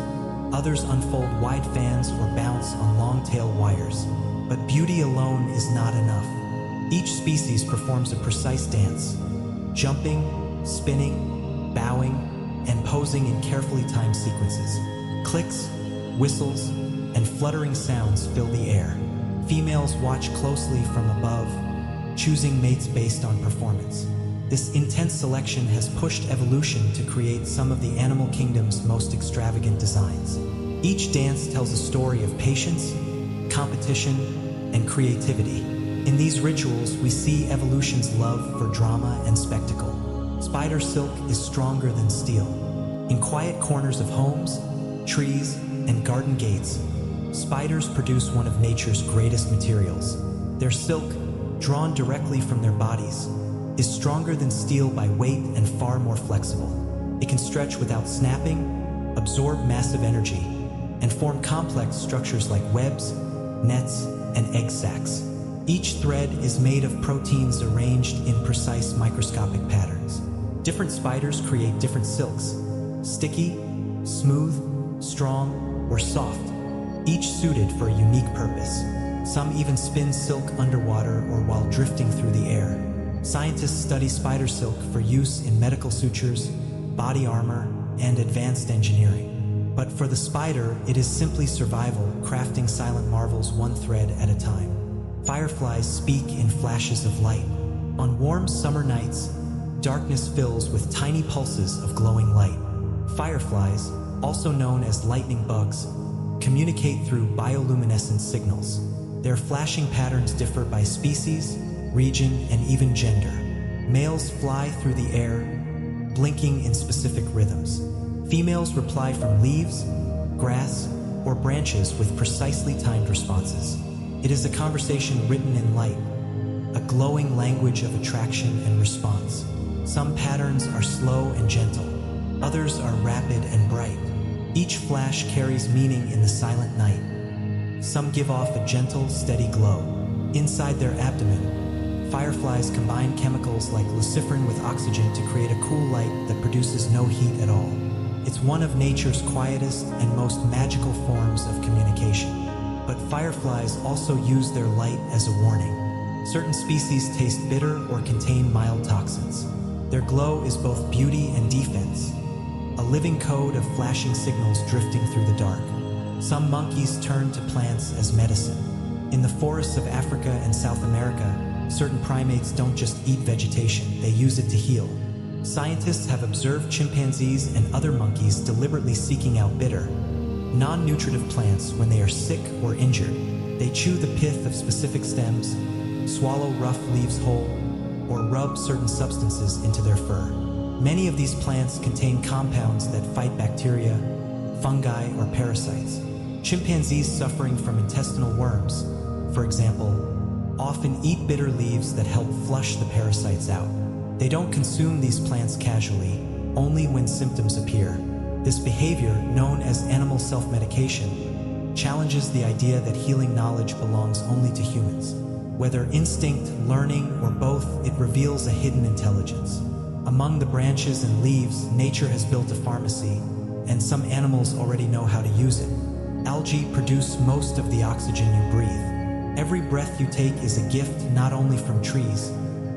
others unfold wide fans or bounce on long-tailed wires. But beauty alone is not enough. Each species performs a precise dance, jumping, spinning, bowing, and posing in carefully timed sequences. Clicks, whistles, and fluttering sounds fill the air. Females watch closely from above, choosing mates based on performance. This intense selection has pushed evolution to create some of the animal kingdom's most extravagant designs. Each dance tells a story of patience, competition, and creativity. In these rituals, we see evolution's love for drama and spectacle. Spider silk is stronger than steel. In quiet corners of homes, trees, and garden gates, spiders produce one of nature's greatest materials. Their silk, drawn directly from their bodies, is stronger than steel by weight and far more flexible. It can stretch without snapping, absorb massive energy, and form complex structures like webs, nets, and egg sacs. Each thread is made of proteins arranged in precise microscopic patterns. Different spiders create different silks: sticky, smooth, strong, or soft, each suited for a unique purpose. Some even spin silk underwater or while drifting through the air. Scientists study spider silk for use in medical sutures, body armor, and advanced engineering. But for the spider, it is simply survival, crafting silent marvels one thread at a time. Fireflies speak in flashes of light. On warm summer nights, darkness fills with tiny pulses of glowing light. Fireflies, also known as lightning bugs, communicate through bioluminescent signals. Their flashing patterns differ by species, region, and even gender. Males fly through the air, blinking in specific rhythms. Females reply from leaves, grass, or branches with precisely timed responses. It is a conversation written in light, a glowing language of attraction and response. Some patterns are slow and gentle, others are rapid and bright. Each flash carries meaning in the silent night. Some give off a gentle, steady glow. Inside their abdomen, fireflies combine chemicals like luciferin with oxygen to create a cool light that produces no heat at all. It's one of nature's quietest and most magical forms of communication. But fireflies also use their light as a warning. Certain species taste bitter or contain mild toxins. Their glow is both beauty and defense, a living code of flashing signals drifting through the dark. Some monkeys turn to plants as medicine. In the forests of Africa and South America, certain primates don't just eat vegetation, they use it to heal. Scientists have observed chimpanzees and other monkeys deliberately seeking out bitter, non-nutritive plants when they are sick or injured. They chew the pith of specific stems, swallow rough leaves whole, or rub certain substances into their fur. Many of these plants contain compounds that fight bacteria, fungi, or parasites. Chimpanzees suffering from intestinal worms, for example, often eat bitter leaves that help flush the parasites out. They don't consume these plants casually, only when symptoms appear. This behavior, known as animal self-medication, challenges the idea that healing knowledge belongs only to humans. Whether instinct, learning, or both, it reveals a hidden intelligence. Among the branches and leaves, nature has built a pharmacy, and some animals already know how to use it. Algae produce most of the oxygen you breathe. Every breath you take is a gift not only from trees,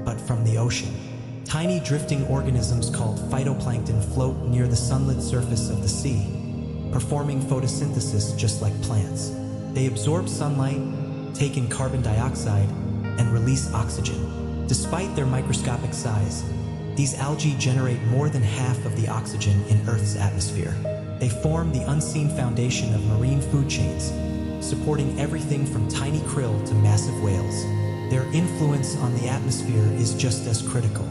but from the ocean. Tiny drifting organisms called phytoplankton float near the sunlit surface of the sea, performing photosynthesis just like plants. They absorb sunlight, take in carbon dioxide, and release oxygen. Despite their microscopic size, these algae generate more than half of the oxygen in Earth's atmosphere. They form the unseen foundation of marine food chains, supporting everything from tiny krill to massive whales. Their influence on the atmosphere is just as critical.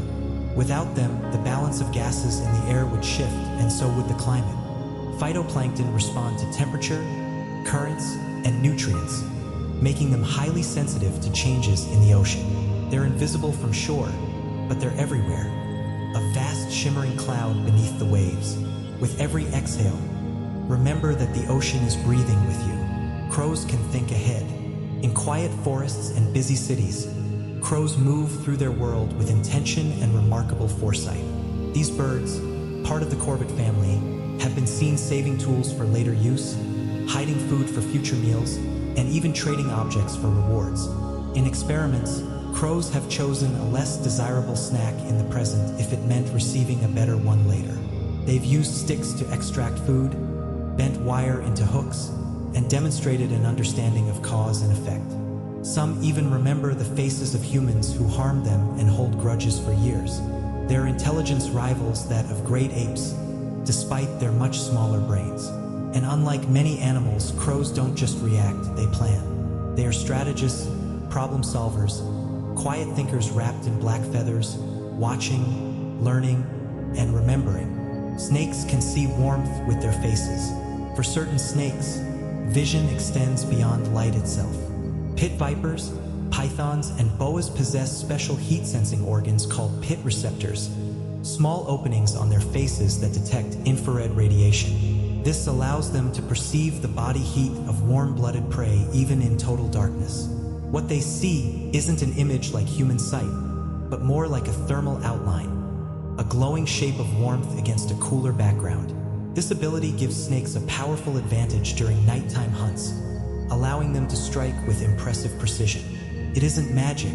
Without them, the balance of gases in the air would shift, and so would the climate. Phytoplankton respond to temperature, currents, and nutrients, making them highly sensitive to changes in the ocean. They're invisible from shore, but they're everywhere. A vast shimmering cloud beneath the waves. With every exhale, remember that the ocean is breathing with you. Crows can think ahead. In quiet forests and busy cities, crows move through their world with intention and remarkable foresight. These birds, part of the corvid family, have been seen saving tools for later use, hiding food for future meals, and even trading objects for rewards. In experiments, crows have chosen a less desirable snack in the present if it meant receiving a better one later. They've used sticks to extract food, bent wire into hooks, and demonstrated an understanding of cause and effect. Some even remember the faces of humans who harmed them and hold grudges for years. Their intelligence rivals that of great apes, despite their much smaller brains. And unlike many animals, crows don't just react, they plan. They are strategists, problem solvers, quiet thinkers wrapped in black feathers, watching, learning, and remembering. Snakes can see warmth with their faces. For certain snakes, vision extends beyond light itself. Pit vipers, pythons, and boas possess special heat-sensing organs called pit receptors, small openings on their faces that detect infrared radiation. This allows them to perceive the body heat of warm-blooded prey even in total darkness. What they see isn't an image like human sight, but more like a thermal outline, a glowing shape of warmth against a cooler background. This ability gives snakes a powerful advantage during nighttime hunts, allowing them to strike with impressive precision. It isn't magic,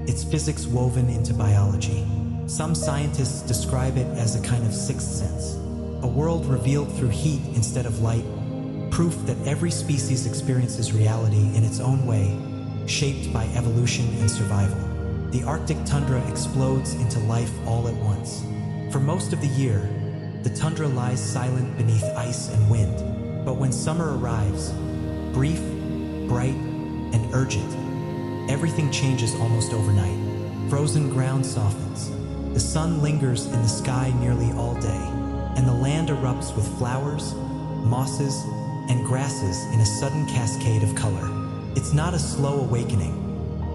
it's physics woven into biology. Some scientists describe it as a kind of sixth sense, a world revealed through heat instead of light, proof that every species experiences reality in its own way, shaped by evolution and survival. The Arctic tundra explodes into life all at once. For most of the year, the tundra lies silent beneath ice and wind. But when summer arrives, brief, bright, and urgent, everything changes almost overnight. Frozen ground softens. The sun lingers in the sky nearly all day, and the land erupts with flowers, mosses, and grasses in a sudden cascade of color. It's not a slow awakening.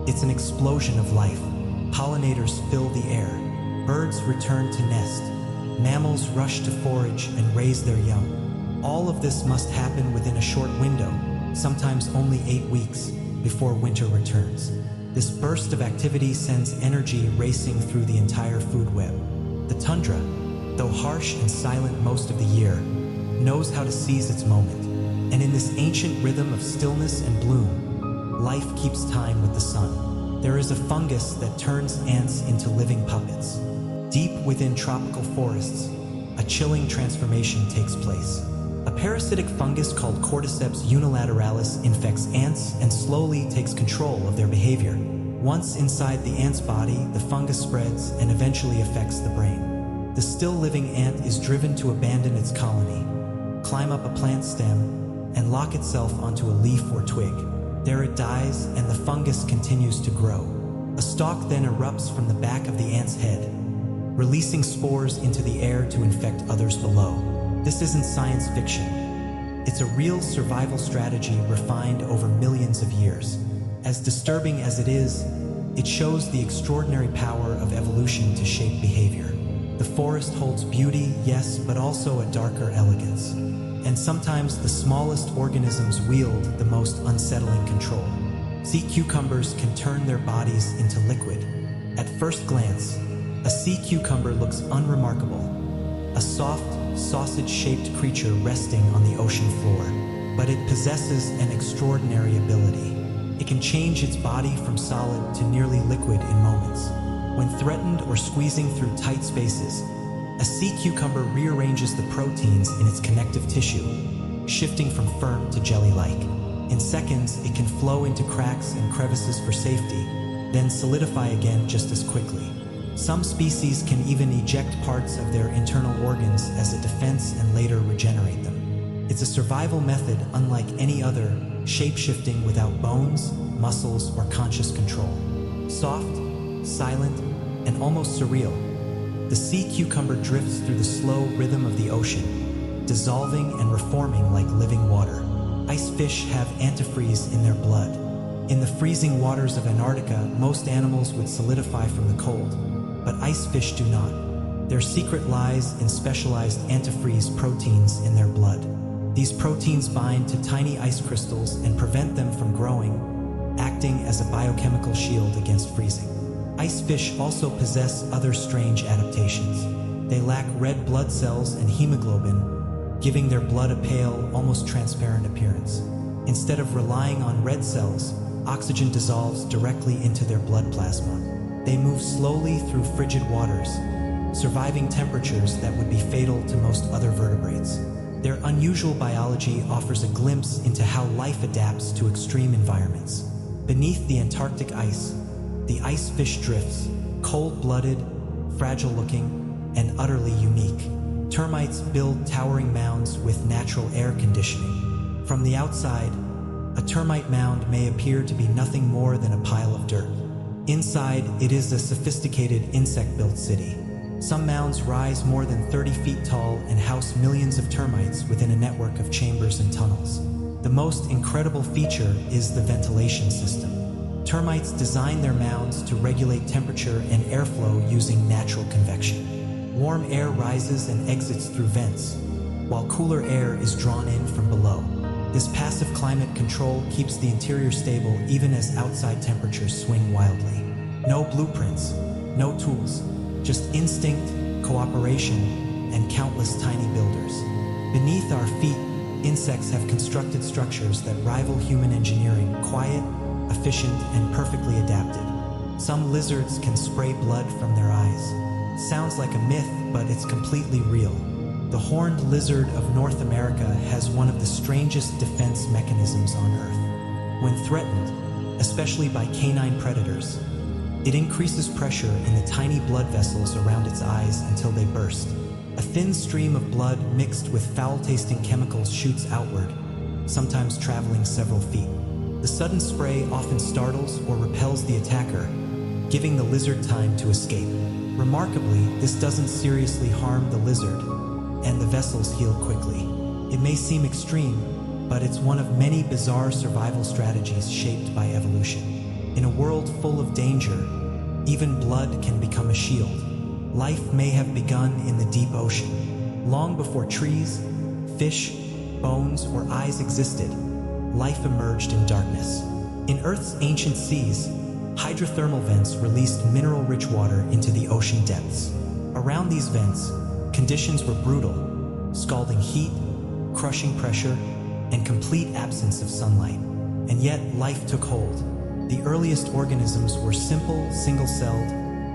It's an explosion of life. Pollinators fill the air. Birds return to nest. Mammals rush to forage and raise their young. All of this must happen within a short window, sometimes only 8 weeks, before winter returns. This burst of activity sends energy racing through the entire food web. The tundra, though harsh and silent most of the year, knows how to seize its moment. And in this ancient rhythm of stillness and bloom, life keeps time with the sun. There is a fungus that turns ants into living puppets. Deep within tropical forests, a chilling transformation takes place. A parasitic fungus called Cordyceps unilateralis infects ants and slowly takes control of their behavior. Once inside the ant's body, the fungus spreads and eventually affects the brain. The still living ant is driven to abandon its colony, climb up a plant stem, and lock itself onto a leaf or twig. There it dies, and the fungus continues to grow. A stalk then erupts from the back of the ant's head, releasing spores into the air to infect others below. This isn't science fiction. It's a real survival strategy refined over millions of years. As disturbing as it is, it shows the extraordinary power of evolution to shape behavior. The forest holds beauty, yes, but also a darker elegance. And sometimes the smallest organisms wield the most unsettling control. Sea cucumbers can turn their bodies into liquid. At first glance, a sea cucumber looks unremarkable, a soft, sausage-shaped creature resting on the ocean floor. But it possesses an extraordinary ability. It can change its body from solid to nearly liquid in moments. When threatened or squeezing through tight spaces, a sea cucumber rearranges the proteins in its connective tissue, shifting from firm to jelly-like. In seconds, it can flow into cracks and crevices for safety, then solidify again just as quickly. Some species can even eject parts of their internal organs as a defense and later regenerate them. It's a survival method unlike any other, shape-shifting without bones, muscles, or conscious control. Soft, silent, and almost surreal, the sea cucumber drifts through the slow rhythm of the ocean, dissolving and reforming like living water. Ice fish have antifreeze in their blood. In the freezing waters of Antarctica, most animals would solidify from the cold, but ice fish do not. Their secret lies in specialized antifreeze proteins in their blood. These proteins bind to tiny ice crystals and prevent them from growing, acting as a biochemical shield against freezing. Ice fish also possess other strange adaptations. They lack red blood cells and hemoglobin, giving their blood a pale, almost transparent appearance. Instead of relying on red cells, oxygen dissolves directly into their blood plasma. They move slowly through frigid waters, surviving temperatures that would be fatal to most other vertebrates. Their unusual biology offers a glimpse into how life adapts to extreme environments. Beneath the Antarctic ice, the ice fish drifts, cold-blooded, fragile-looking, and utterly unique. Termites build towering mounds with natural air conditioning. From the outside, a termite mound may appear to be nothing more than a pile of dirt. Inside, it is a sophisticated insect-built city. Some mounds rise more than 30 feet tall and house millions of termites within a network of chambers and tunnels. The most incredible feature is the ventilation system. Termites design their mounds to regulate temperature and airflow using natural convection. Warm air rises and exits through vents, while cooler air is drawn in from below. This passive climate control keeps the interior stable even as outside temperatures swing wildly. No blueprints, no tools, just instinct, cooperation, and countless tiny builders. Beneath our feet, insects have constructed structures that rival human engineering, quiet, efficient, and perfectly adapted. Some lizards can spray blood from their eyes. Sounds like a myth, but it's completely real. The horned lizard of North America has one of the strangest defense mechanisms on Earth. When threatened, especially by canine predators, it increases pressure in the tiny blood vessels around its eyes until they burst. A thin stream of blood mixed with foul-tasting chemicals shoots outward, sometimes traveling several feet. The sudden spray often startles or repels the attacker, giving the lizard time to escape. Remarkably, this doesn't seriously harm the lizard, and the vessels heal quickly. It may seem extreme, but it's one of many bizarre survival strategies shaped by evolution. In a world full of danger, even blood can become a shield. Life may have begun in the deep ocean. Long before trees, fish, bones, or eyes existed, life emerged in darkness. In Earth's ancient seas, hydrothermal vents released mineral-rich water into the ocean depths. Around these vents, conditions were brutal: scalding heat, crushing pressure, and complete absence of sunlight. And yet, life took hold. The earliest organisms were simple, single-celled,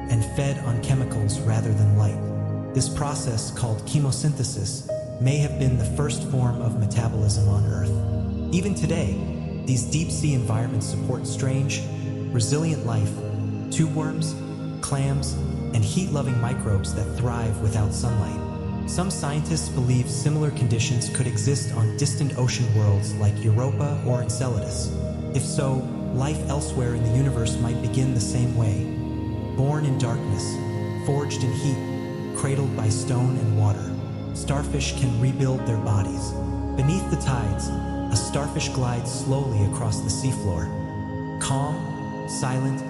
and fed on chemicals rather than light. This process, called chemosynthesis, may have been the first form of metabolism on Earth. Even today, these deep-sea environments support strange, resilient life, tube worms, clams, and heat-loving microbes that thrive without sunlight. Some scientists believe similar conditions could exist on distant ocean worlds like Europa or Enceladus. If so, life elsewhere in the universe might begin the same way. Born in darkness, forged in heat, cradled by stone and water, starfish can rebuild their bodies. Beneath the tides, a starfish glides slowly across the seafloor, calm, silent,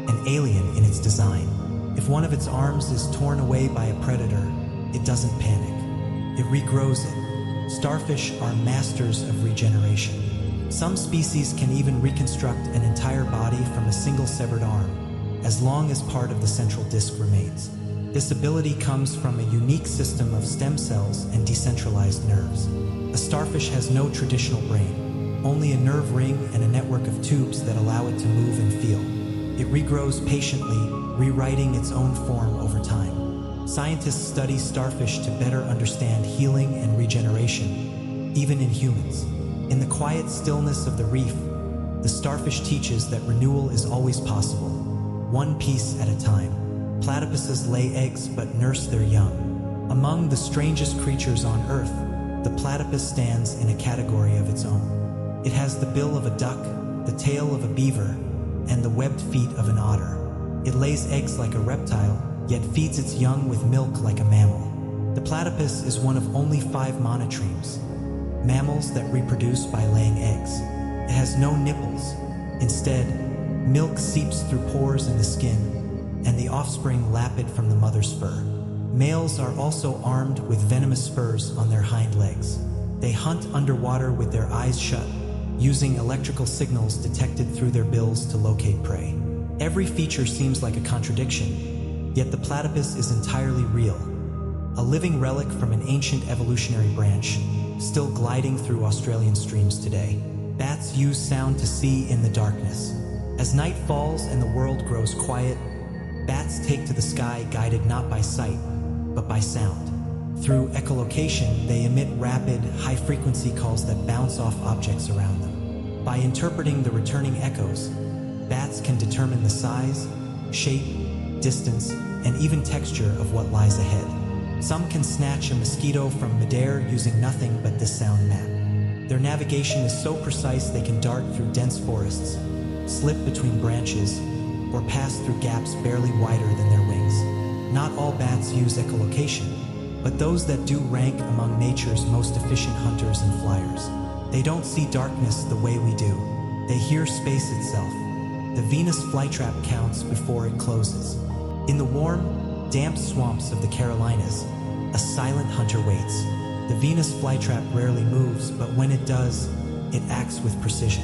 and alien in its design. If one of its arms is torn away by a predator, it doesn't panic. It regrows it. Starfish are masters of regeneration. Some species can even reconstruct an entire body from a single severed arm, as long as part of the central disc remains. This ability comes from a unique system of stem cells and decentralized nerves. A starfish has no traditional brain, only a nerve ring and a network of tubes that allow it to move and feel. It regrows patiently, rewriting its own form over time. Scientists study starfish to better understand healing and regeneration, even in humans. In the quiet stillness of the reef, the starfish teaches that renewal is always possible, one piece at a time. Platypuses lay eggs but nurse their young. Among the strangest creatures on Earth, the platypus stands in a category of its own. It has the bill of a duck, the tail of a beaver, and the webbed feet of an otter. It lays eggs like a reptile, yet feeds its young with milk like a mammal. The platypus is one of only 5 monotremes, mammals that reproduce by laying eggs. It has no nipples. Instead, milk seeps through pores in the skin, and the offspring lap it from the mother's fur. Males are also armed with venomous spurs on their hind legs. They hunt underwater with their eyes shut, using electrical signals detected through their bills to locate prey. Every feature seems like a contradiction, yet the platypus is entirely real, a living relic from an ancient evolutionary branch, still gliding through Australian streams today. Bats use sound to see in the darkness. As night falls and the world grows quiet, bats take to the sky guided not by sight, but by sound. Through echolocation, they emit rapid, high-frequency calls that bounce off objects around them. By interpreting the returning echoes, bats can determine the size, shape, distance, and even texture of what lies ahead. Some can snatch a mosquito from midair using nothing but this sound map. Their navigation is so precise they can dart through dense forests, slip between branches, or pass through gaps barely wider than their wings. Not all bats use echolocation, but those that do rank among nature's most efficient hunters and flyers. They don't see darkness the way we do. They hear space itself. The Venus flytrap counts before it closes. In the warm, damp swamps of the Carolinas, a silent hunter waits. The Venus flytrap rarely moves, but when it does, it acts with precision.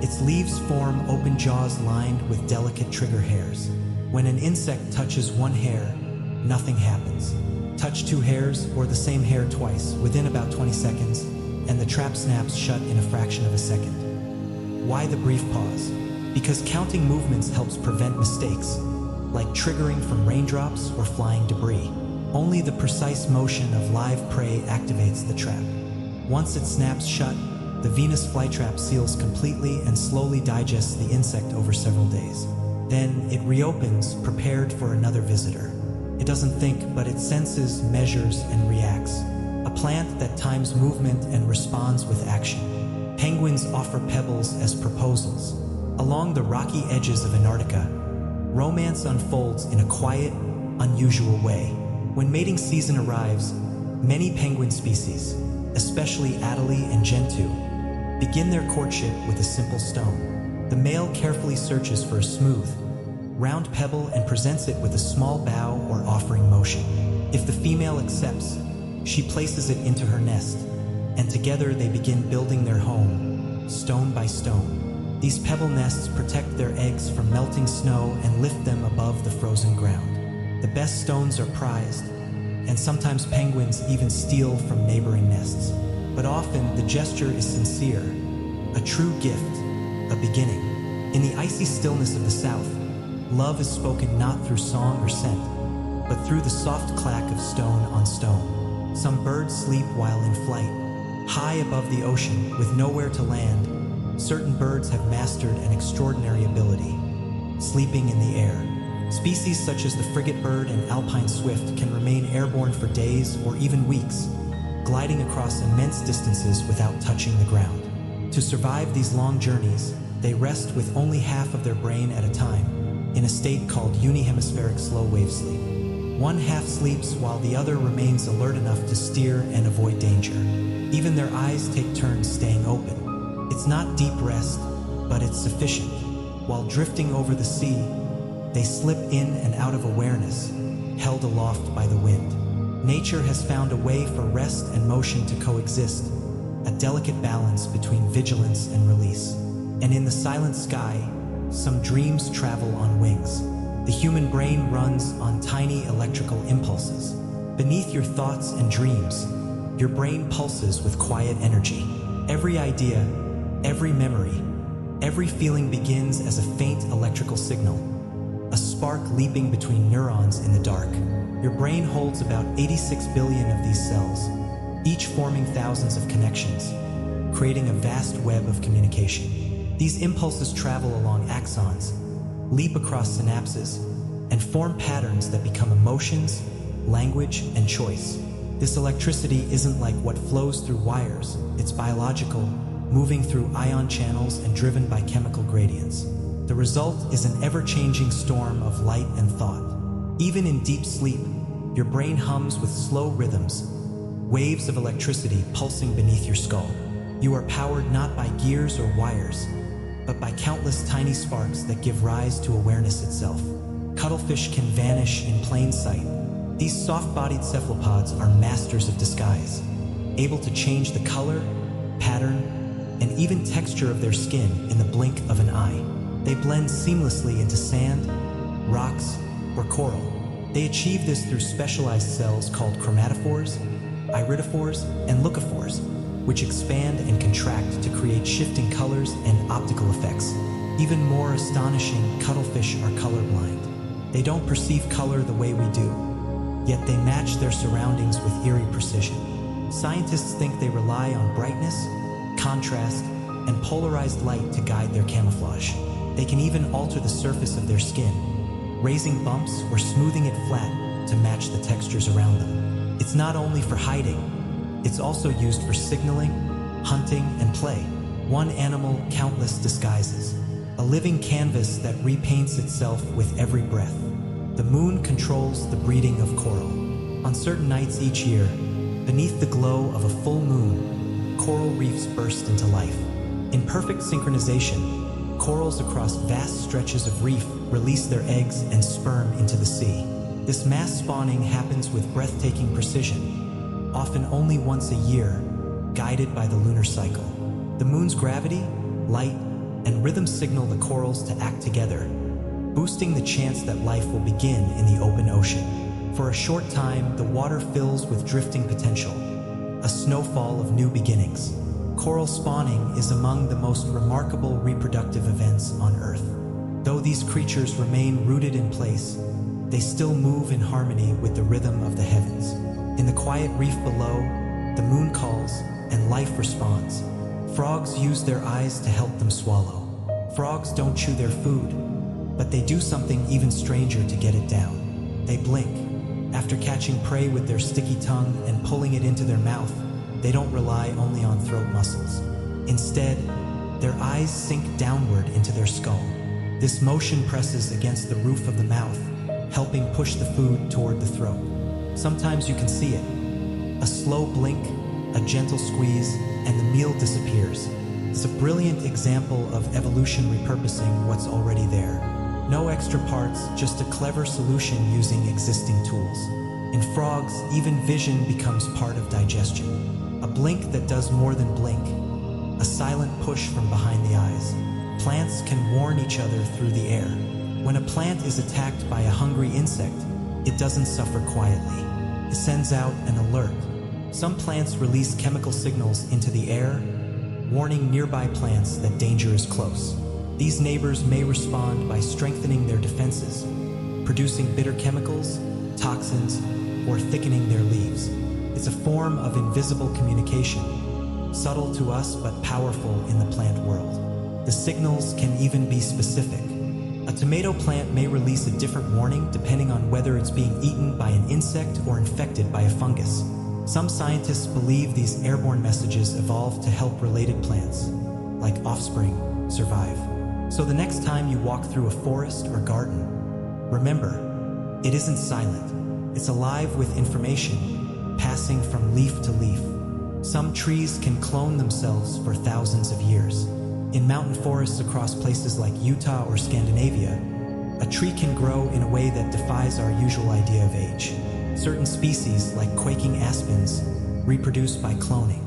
Its leaves form open jaws lined with delicate trigger hairs. When an insect touches one hair, nothing happens. Touch 2 hairs or the same hair twice within about 20 seconds, and the trap snaps shut in a fraction of a second. Why the brief pause? Because counting movements helps prevent mistakes, like triggering from raindrops or flying debris. Only the precise motion of live prey activates the trap. Once it snaps shut, the Venus flytrap seals completely and slowly digests the insect over several days. Then it reopens, prepared for another visitor. It doesn't think, but it senses, measures, and reacts. A plant that times movement and responds with action. Penguins offer pebbles as proposals. Along the rocky edges of Antarctica, romance unfolds in a quiet, unusual way. When mating season arrives, many penguin species, especially Adelie and Gentoo, begin their courtship with a simple stone. The male carefully searches for a smooth, round pebble and presents it with a small bow or offering motion. If the female accepts, she places it into her nest, and together they begin building their home, stone by stone. These pebble nests protect their eggs from melting snow and lift them above the frozen ground. The best stones are prized, and sometimes penguins even steal from neighboring nests. But often the gesture is sincere, a true gift, a beginning. In the icy stillness of the south, Love is spoken not through song or scent, but through the soft clack of stone on stone. Some birds sleep while in flight, high above the ocean with nowhere to land. Certain birds have mastered an extraordinary ability, sleeping in the air. Species such as the frigate bird and alpine swift can remain airborne for days or even weeks, gliding across immense distances without touching the ground. To survive these long journeys, they rest with only half of their brain at a time, in a state called unihemispheric slow-wave sleep. One half sleeps while the other remains alert enough to steer and avoid danger. Even their eyes take turns staying open. It's not deep rest, but it's sufficient. While drifting over the sea, they slip in and out of awareness, held aloft by the wind. Nature has found a way for rest and motion to coexist, a delicate balance between vigilance and release. And in the silent sky, some dreams travel on wings. The human brain runs on tiny electrical impulses. Beneath your thoughts and dreams, your brain pulses with quiet energy. Every idea, every memory, every feeling begins as a faint electrical signal, a spark leaping between neurons in the dark. Your brain holds about 86 billion of these cells, each forming thousands of connections, creating a vast web of communication. These impulses travel along axons, leap across synapses, and form patterns that become emotions, language, and choice. This electricity isn't like what flows through wires. It's biological, moving through ion channels and driven by chemical gradients. The result is an ever-changing storm of light and thought. Even in deep sleep, your brain hums with slow rhythms, waves of electricity pulsing beneath your skull. You are powered not by gears or wires, but by countless tiny sparks that give rise to awareness itself. Cuttlefish can vanish in plain sight. These soft-bodied cephalopods are masters of disguise, able to change the color, pattern, and even texture of their skin in the blink of an eye. They blend seamlessly into sand, rocks, or coral. They achieve this through specialized cells called chromatophores, iridophores, and leucophores, which expand and contract to create shifting colors and optical effects. Even more astonishing, cuttlefish are colorblind. They don't perceive color the way we do, yet they match their surroundings with eerie precision. Scientists think they rely on brightness, contrast, and polarized light to guide their camouflage. They can even alter the surface of their skin, raising bumps or smoothing it flat to match the textures around them. It's not only for hiding, it's also used for signaling, hunting, and play. One animal, countless disguises. A living canvas that repaints itself with every breath. The moon controls the breeding of coral. On certain nights each year, beneath the glow of a full moon, coral reefs burst into life. In perfect synchronization, corals across vast stretches of reef release their eggs and sperm into the sea. This mass spawning happens with breathtaking precision, often only once a year, guided by the lunar cycle. The moon's gravity, light, and rhythm signal the corals to act together, boosting the chance that life will begin in the open ocean. For a short time, the water fills with drifting potential, a snowfall of new beginnings. Coral spawning is among the most remarkable reproductive events on Earth. Though these creatures remain rooted in place, they still move in harmony with the rhythm of the heavens. In the quiet reef below, the moon calls and life responds. Frogs use their eyes to help them swallow. Frogs don't chew their food, but they do something even stranger to get it down. They blink. After catching prey with their sticky tongue and pulling it into their mouth, they don't rely only on throat muscles. Instead, their eyes sink downward into their skull. This motion presses against the roof of the mouth, helping push the food toward the throat. Sometimes you can see it. A slow blink, a gentle squeeze, and the meal disappears. It's a brilliant example of evolution repurposing what's already there. No extra parts, just a clever solution using existing tools. In frogs, even vision becomes part of digestion. A blink that does more than blink, a silent push from behind the eyes. Plants can warn each other through the air. When a plant is attacked by a hungry insect, it doesn't suffer quietly. It sends out an alert. Some plants release chemical signals into the air, warning nearby plants that danger is close. These neighbors may respond by strengthening their defenses, producing bitter chemicals, toxins, or thickening their leaves. It's a form of invisible communication, subtle to us but powerful in the plant world. The signals can even be specific. A tomato plant may release a different warning depending on whether it's being eaten by an insect or infected by a fungus. Some scientists believe these airborne messages evolved to help related plants, like offspring, survive. So the next time you walk through a forest or garden, remember, it isn't silent. It's alive with information, passing from leaf to leaf. Some trees can clone themselves for thousands of years. In mountain forests across places like Utah or Scandinavia, a tree can grow in a way that defies our usual idea of age. Certain species, like quaking aspens, reproduce by cloning.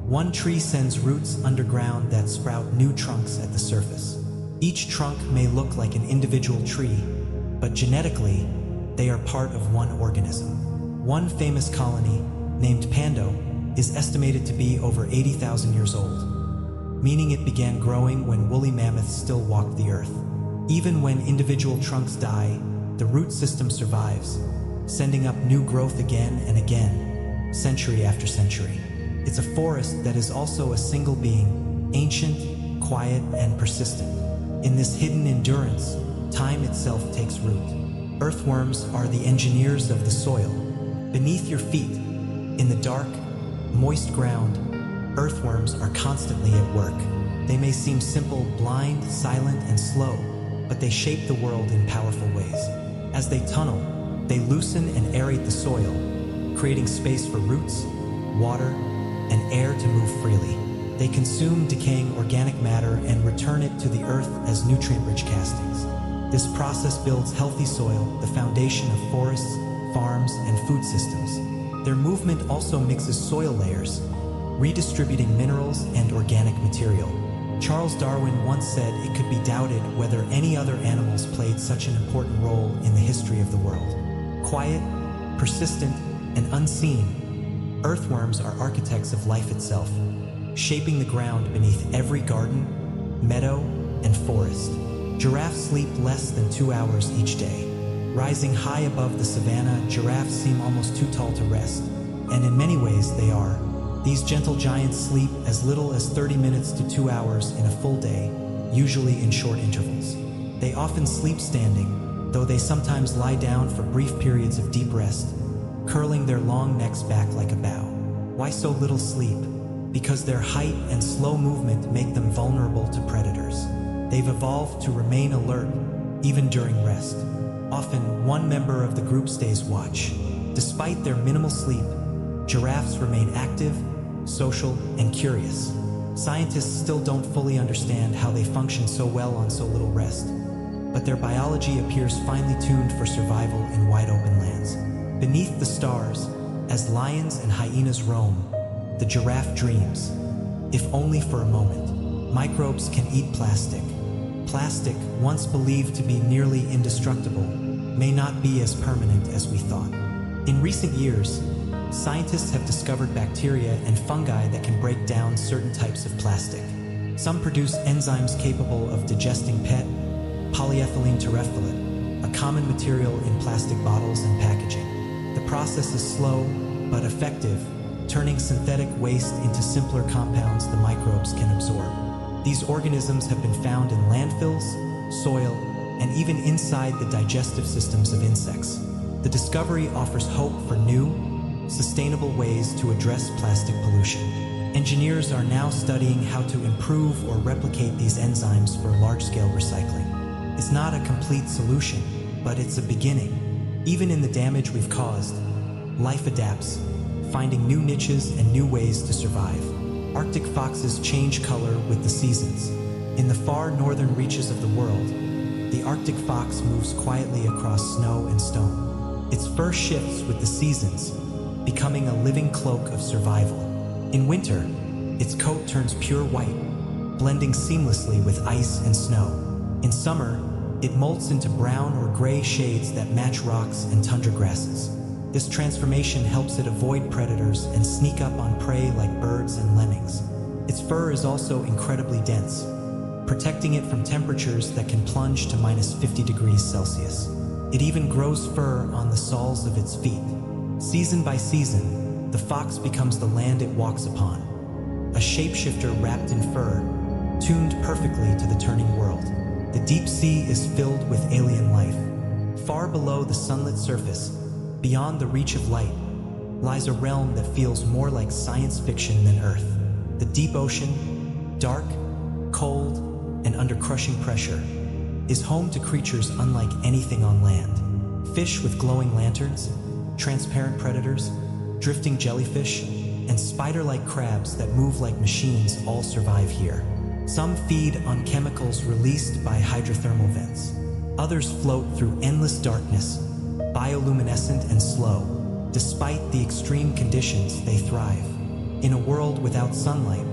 One tree sends roots underground that sprout new trunks at the surface. Each trunk may look like an individual tree, but genetically, they are part of one organism. One famous colony, named Pando, is estimated to be over 80,000 years old, meaning it began growing when woolly mammoths still walked the earth. Even when individual trunks die, the root system survives, sending up new growth again and again, century after century. It's a forest that is also a single being, ancient, quiet, and persistent. In this hidden endurance, time itself takes root. Earthworms are the engineers of the soil. Beneath your feet, in the dark, moist ground, earthworms are constantly at work. They may seem simple, blind, silent, and slow, but they shape the world in powerful ways. As they tunnel, they loosen and aerate the soil, creating space for roots, water, and air to move freely. They consume decaying organic matter and return it to the earth as nutrient-rich castings. This process builds healthy soil, the foundation of forests, farms, and food systems. Their movement also mixes soil layers, redistributing minerals and organic material. Charles Darwin once said it could be doubted whether any other animals played such an important role in the history of the world. Quiet, persistent, and unseen, earthworms are architects of life itself, shaping the ground beneath every garden, meadow, and forest. Giraffes sleep less than 2 hours each day. Rising high above the savanna, giraffes seem almost too tall to rest, and in many ways they are. These gentle giants sleep as little as 30 minutes to 2 hours in a full day, usually in short intervals. They often sleep standing, though they sometimes lie down for brief periods of deep rest, curling their long necks back like a bow. Why so little sleep? Because their height and slow movement make them vulnerable to predators. They've evolved to remain alert, even during rest. Often, one member of the group stays watch. Despite their minimal sleep, giraffes remain active, social, and curious. Scientists still don't fully understand how they function so well on so little rest, but their biology appears finely tuned for survival in wide-open lands. Beneath the stars, as lions and hyenas roam, the giraffe dreams, if only for a moment. Microbes can eat plastic. Plastic, once believed to be nearly indestructible, may not be as permanent as we thought. In recent years, scientists have discovered bacteria and fungi that can break down certain types of plastic. Some produce enzymes capable of digesting PET, polyethylene terephthalate, a common material in plastic bottles and packaging. The process is slow, but effective, turning synthetic waste into simpler compounds the microbes can absorb. These organisms have been found in landfills, soil, and even inside the digestive systems of insects. The discovery offers hope for new, sustainable ways to address plastic pollution. Engineers are now studying how to improve or replicate these enzymes for large-scale recycling. It's not a complete solution, but it's a beginning. Even in the damage we've caused, life adapts, finding new niches and new ways to survive. Arctic foxes change color with the seasons. In the far northern reaches of the world, the Arctic fox moves quietly across snow and stone. Its fur shifts with the seasons, becoming a living cloak of survival. In winter, its coat turns pure white, blending seamlessly with ice and snow. In summer, it molts into brown or gray shades that match rocks and tundra grasses. This transformation helps it avoid predators and sneak up on prey like birds and lemmings. Its fur is also incredibly dense, protecting it from temperatures that can plunge to -50 degrees Celsius. It even grows fur on the soles of its feet. Season by season, the fox becomes the land it walks upon, a shapeshifter wrapped in fur, tuned perfectly to the turning world. The deep sea is filled with alien life. Far below the sunlit surface, beyond the reach of light, lies a realm that feels more like science fiction than Earth. The deep ocean, dark, cold, and under crushing pressure, is home to creatures unlike anything on land. Fish with glowing lanterns, transparent predators, drifting jellyfish, and spider-like crabs that move like machines all survive here. Some feed on chemicals released by hydrothermal vents. Others float through endless darkness, bioluminescent and slow. Despite the extreme conditions, they thrive. In a world without sunlight,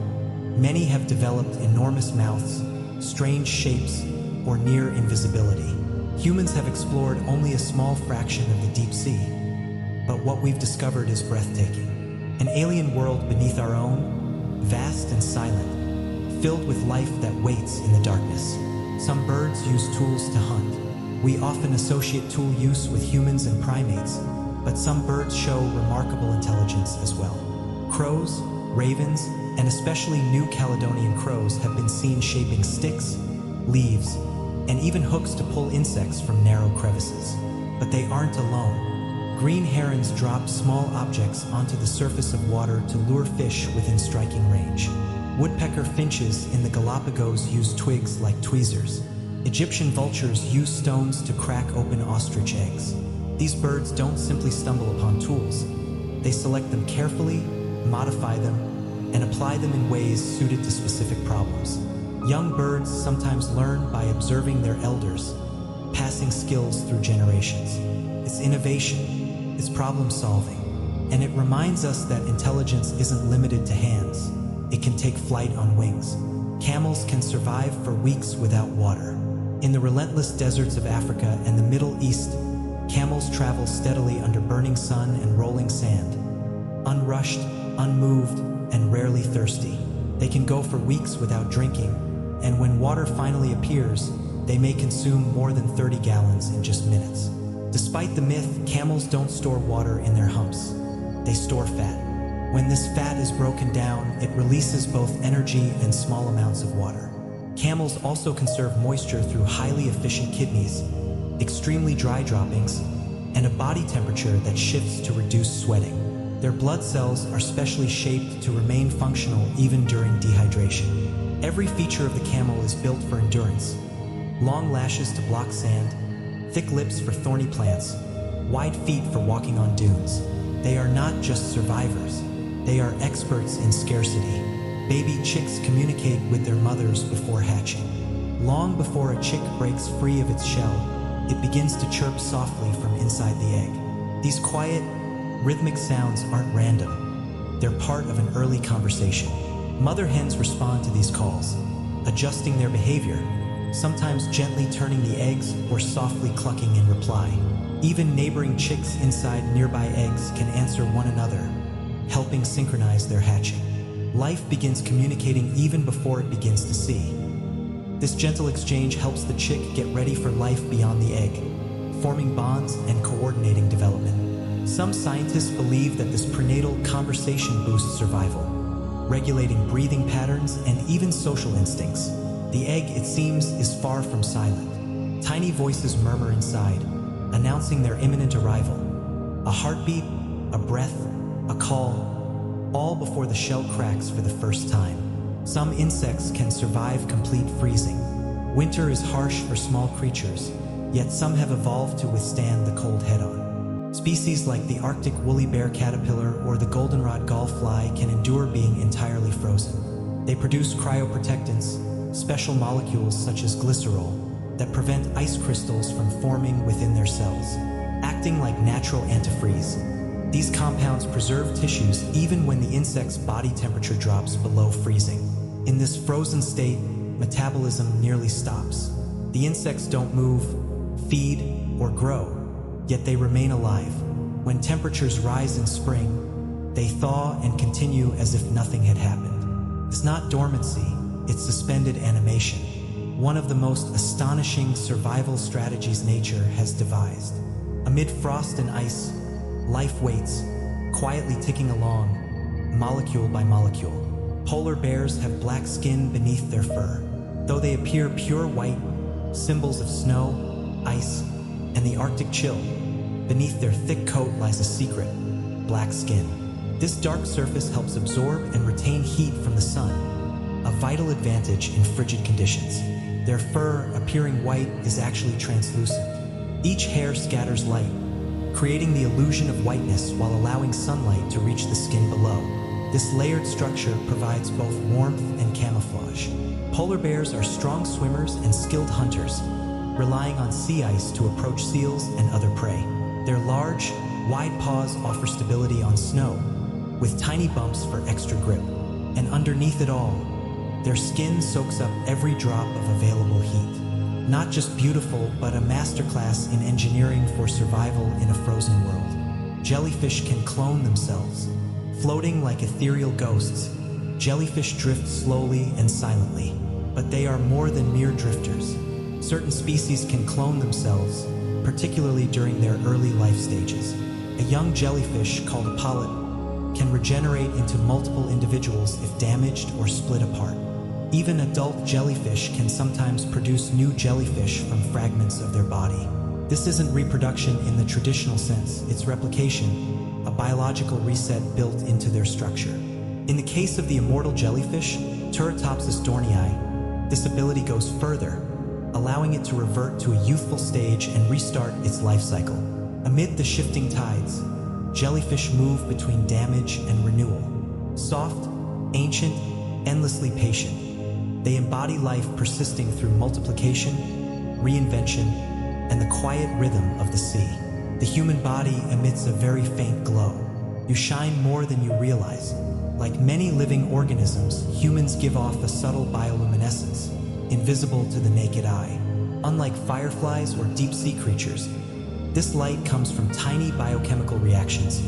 many have developed enormous mouths, strange shapes, or near invisibility. Humans have explored only a small fraction of the deep sea, but what we've discovered is breathtaking. An alien world beneath our own, vast and silent, filled with life that waits in the darkness. Some birds use tools to hunt. We often associate tool use with humans and primates, but some birds show remarkable intelligence as well. Crows, ravens, and especially New Caledonian crows have been seen shaping sticks, leaves, and even hooks to pull insects from narrow crevices. But they aren't alone. Green herons drop small objects onto the surface of water to lure fish within striking range. Woodpecker finches in the Galapagos use twigs like tweezers. Egyptian vultures use stones to crack open ostrich eggs. These birds don't simply stumble upon tools. They select them carefully, modify them, and apply them in ways suited to specific problems. Young birds sometimes learn by observing their elders, passing skills through generations. It's innovation, it's problem solving, and it reminds us that intelligence isn't limited to hands. It can take flight on wings. Camels can survive for weeks without water. In the relentless deserts of Africa and the Middle East, camels travel steadily under burning sun and rolling sand. Unrushed, unmoved, and rarely thirsty. They can go for weeks without drinking, and when water finally appears, they may consume more than 30 gallons in just minutes. Despite the myth, camels don't store water in their humps. They store fat. When this fat is broken down, it releases both energy and small amounts of water. Camels also conserve moisture through highly efficient kidneys, extremely dry droppings, and a body temperature that shifts to reduce sweating. Their blood cells are specially shaped to remain functional even during dehydration. Every feature of the camel is built for endurance. Long lashes to block sand, thick lips for thorny plants, wide feet for walking on dunes. They are not just survivors. They are experts in scarcity. Baby chicks communicate with their mothers before hatching. Long before a chick breaks free of its shell, it begins to chirp softly from inside the egg. These quiet, rhythmic sounds aren't random. They're part of an early conversation. Mother hens respond to these calls, adjusting their behavior, sometimes gently turning the eggs or softly clucking in reply. Even neighboring chicks inside nearby eggs can answer one another, helping synchronize their hatching. Life begins communicating even before it begins to see. This gentle exchange helps the chick get ready for life beyond the egg, forming bonds and coordinating development. Some scientists believe that this prenatal conversation boosts survival, regulating breathing patterns and even social instincts. The egg, it seems, is far from silent. Tiny voices murmur inside, announcing their imminent arrival. A heartbeat, a breath, a call, all before the shell cracks for the first time. Some insects can survive complete freezing. Winter is harsh for small creatures, yet some have evolved to withstand the cold head-on. Species like the Arctic woolly bear caterpillar or the goldenrod gallfly can endure being entirely frozen. They produce cryoprotectants, special molecules such as glycerol, that prevent ice crystals from forming within their cells, acting like natural antifreeze. These compounds preserve tissues even when the insect's body temperature drops below freezing. In this frozen state, metabolism nearly stops. The insects don't move, feed, or grow, yet they remain alive. When temperatures rise in spring, they thaw and continue as if nothing had happened. It's not dormancy, it's suspended animation. one of the most astonishing survival strategies nature has devised. Amid frost and ice, life waits, quietly ticking along, molecule by molecule. Polar bears have black skin beneath their fur. Though they appear pure white, symbols of snow, ice, and the Arctic chill, beneath their thick coat lies a secret: black skin. This dark surface helps absorb and retain heat from the sun, a vital advantage in frigid conditions. Their fur, appearing white, is actually translucent. Each hair scatters light, creating the illusion of whiteness while allowing sunlight to reach the skin below. This layered structure provides both warmth and camouflage. Polar bears are strong swimmers and skilled hunters, relying on sea ice to approach seals and other prey. Their large, wide paws offer stability on snow, with tiny bumps for extra grip. And underneath it all, their skin soaks up every drop of available heat. Not just beautiful, but a masterclass in engineering for survival in a frozen world. Jellyfish can clone themselves. Floating like ethereal ghosts, jellyfish drift slowly and silently, but they are more than mere drifters. Certain species can clone themselves, particularly during their early life stages. A young jellyfish, called a polyp, can regenerate into multiple individuals if damaged or split apart. Even adult jellyfish can sometimes produce new jellyfish from fragments of their body. This isn't reproduction in the traditional sense, it's replication, a biological reset built into their structure. In the case of the immortal jellyfish, Turritopsis dohrnii, this ability goes further, allowing it to revert to a youthful stage and restart its life cycle. Amid the shifting tides, jellyfish move between damage and renewal. Soft, ancient, endlessly patient, they embody life persisting through multiplication, reinvention, and the quiet rhythm of the sea. The human body emits a very faint glow. You shine more than you realize. Like many living organisms, humans give off a subtle bioluminescence, invisible to the naked eye. Unlike fireflies or deep-sea creatures, this light comes from tiny biochemical reactions,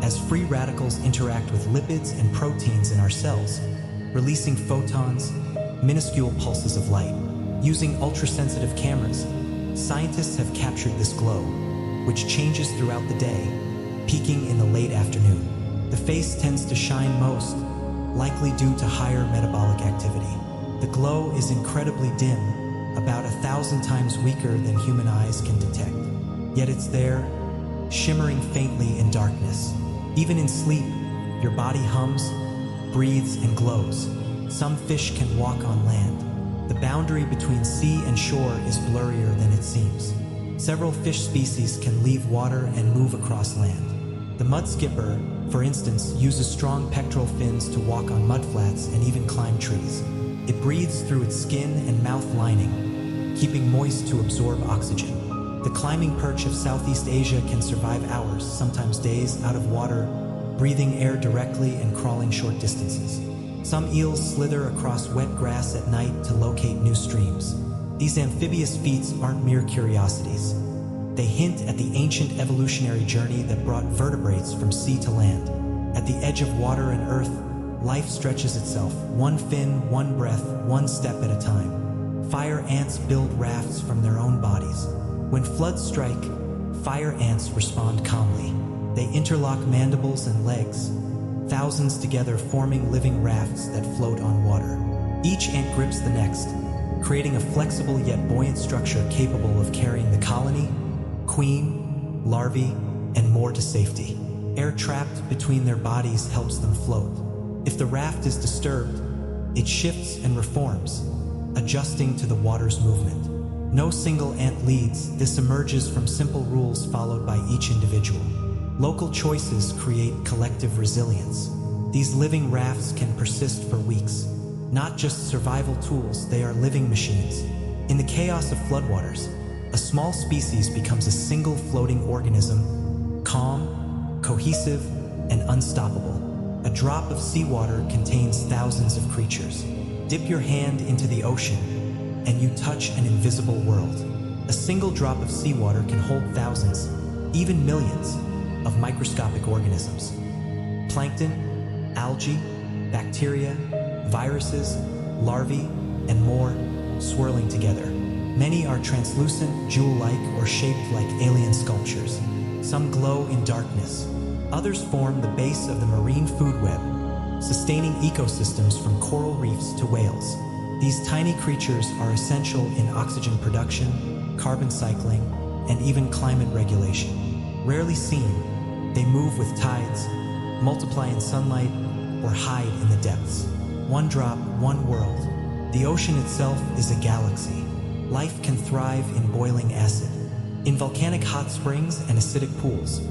as free radicals interact with lipids and proteins in our cells, releasing photons, minuscule pulses of light. Using ultra-sensitive cameras, scientists have captured this glow, which changes throughout the day, peaking in the late afternoon. The face tends to shine most, likely due to higher metabolic activity. The glow is incredibly dim, about 1,000 times weaker than human eyes can detect. Yet it's there, shimmering faintly in darkness. Even in sleep, your body hums, breathes, and glows. Some fish can walk on land. The boundary between sea and shore is blurrier than it seems. Several fish species can leave water and move across land. The mud skipper, for instance, uses strong pectoral fins to walk on mudflats and even climb trees. It breathes through its skin and mouth lining, keeping moist to absorb oxygen. The climbing perch of Southeast Asia can survive hours, sometimes days, out of water, breathing air directly and crawling short distances. Some eels slither across wet grass at night to locate new streams. These amphibious feats aren't mere curiosities. They hint at the ancient evolutionary journey that brought vertebrates from sea to land. At the edge of water and earth, life stretches itself, one fin, one breath, one step at a time. Fire ants build rafts from their own bodies. When floods strike, fire ants respond calmly. They interlock mandibles and legs, thousands together forming living rafts that float on water. Each ant grips the next, creating a flexible yet buoyant structure capable of carrying the colony, queen, larvae, and more to safety. Air trapped between their bodies helps them float. If the raft is disturbed, it shifts and reforms, adjusting to the water's movement. No single ant leads, this emerges from simple rules followed by each individual. Local choices create collective resilience. These living rafts can persist for weeks. Not just survival tools, they are living machines. In the chaos of floodwaters, a small species becomes a single floating organism, calm, cohesive, and unstoppable. A drop of seawater contains thousands of creatures. Dip your hand into the ocean, and you touch an invisible world. A single drop of seawater can hold thousands, even millions, of microscopic organisms. Plankton, algae, bacteria, viruses, larvae, and more, swirling together. Many are translucent, jewel-like, or shaped like alien sculptures. Some glow in darkness. Others form the base of the marine food web, sustaining ecosystems from coral reefs to whales. These tiny creatures are essential in oxygen production, carbon cycling, and even climate regulation. Rarely seen, they move with tides, multiply in sunlight, or hide in the depths. One drop, one world. The ocean itself is a galaxy. Life can thrive in boiling acid, in volcanic hot springs and acidic pools.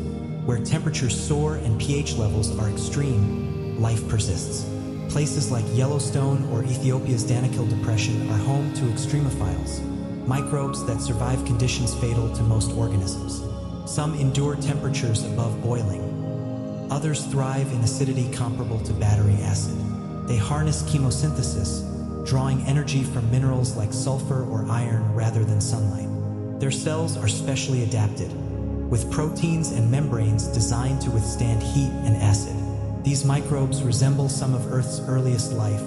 Where temperatures soar and pH levels are extreme, life persists. Places like Yellowstone or Ethiopia's Danakil Depression are home to extremophiles, microbes that survive conditions fatal to most organisms. Some endure temperatures above boiling. Others thrive in acidity comparable to battery acid. They harness chemosynthesis, drawing energy from minerals like sulfur or iron rather than sunlight. Their cells are specially adapted, with proteins and membranes designed to withstand heat and acid. These microbes resemble some of Earth's earliest life,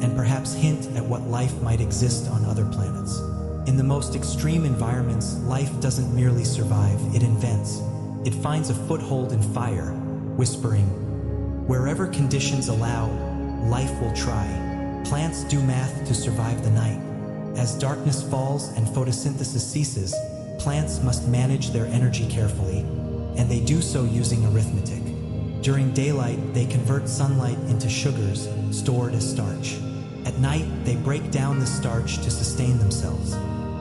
and perhaps hint at what life might exist on other planets. In the most extreme environments, life doesn't merely survive, it invents. It finds a foothold in fire, whispering, "Wherever conditions allow, life will try." Plants do math to survive the night. As darkness falls and photosynthesis ceases, plants must manage their energy carefully, and they do so using arithmetic. During daylight, they convert sunlight into sugars stored as starch. At night, they break down the starch to sustain themselves.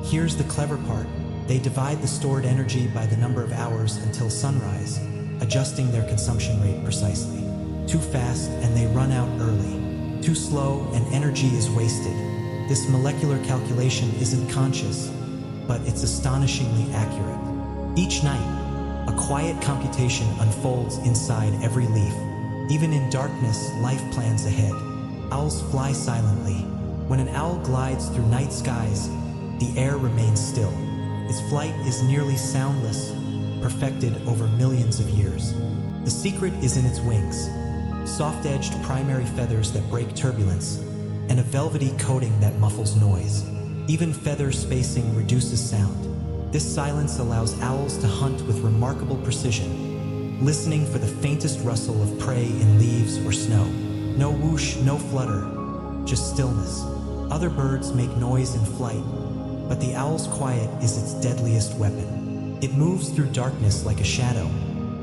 Here's the clever part. They divide the stored energy by the number of hours until sunrise, adjusting their consumption rate precisely. Too fast and they run out early. Too slow and energy is wasted. This molecular calculation isn't conscious, but it's astonishingly accurate. Each night, a quiet computation unfolds inside every leaf. Even in darkness, life plans ahead. Owls fly silently. When an owl glides through night skies, the air remains still. Its flight is nearly soundless, perfected over millions of years. The secret is in its wings. Soft-edged primary feathers that break turbulence, and a velvety coating that muffles noise. Even feather spacing reduces sound. This silence allows owls to hunt with remarkable precision, listening for the faintest rustle of prey in leaves or snow. No whoosh, no flutter, just stillness. Other birds make noise in flight, but the owl's quiet is its deadliest weapon. It moves through darkness like a shadow,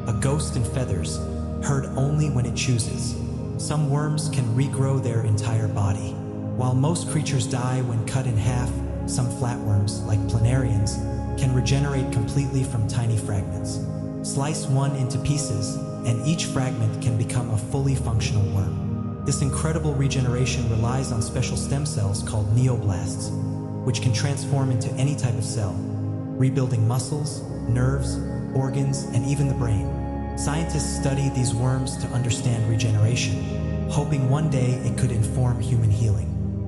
a ghost in feathers, heard only when it chooses. Some worms can regrow their entire body. While most creatures die when cut in half, some flatworms, like planarians, can regenerate completely from tiny fragments. Slice one into pieces, and each fragment can become a fully functional worm. This incredible regeneration relies on special stem cells called neoblasts, which can transform into any type of cell, rebuilding muscles, nerves, organs, and even the brain. Scientists study these worms to understand regeneration, hoping one day it could inform human healing.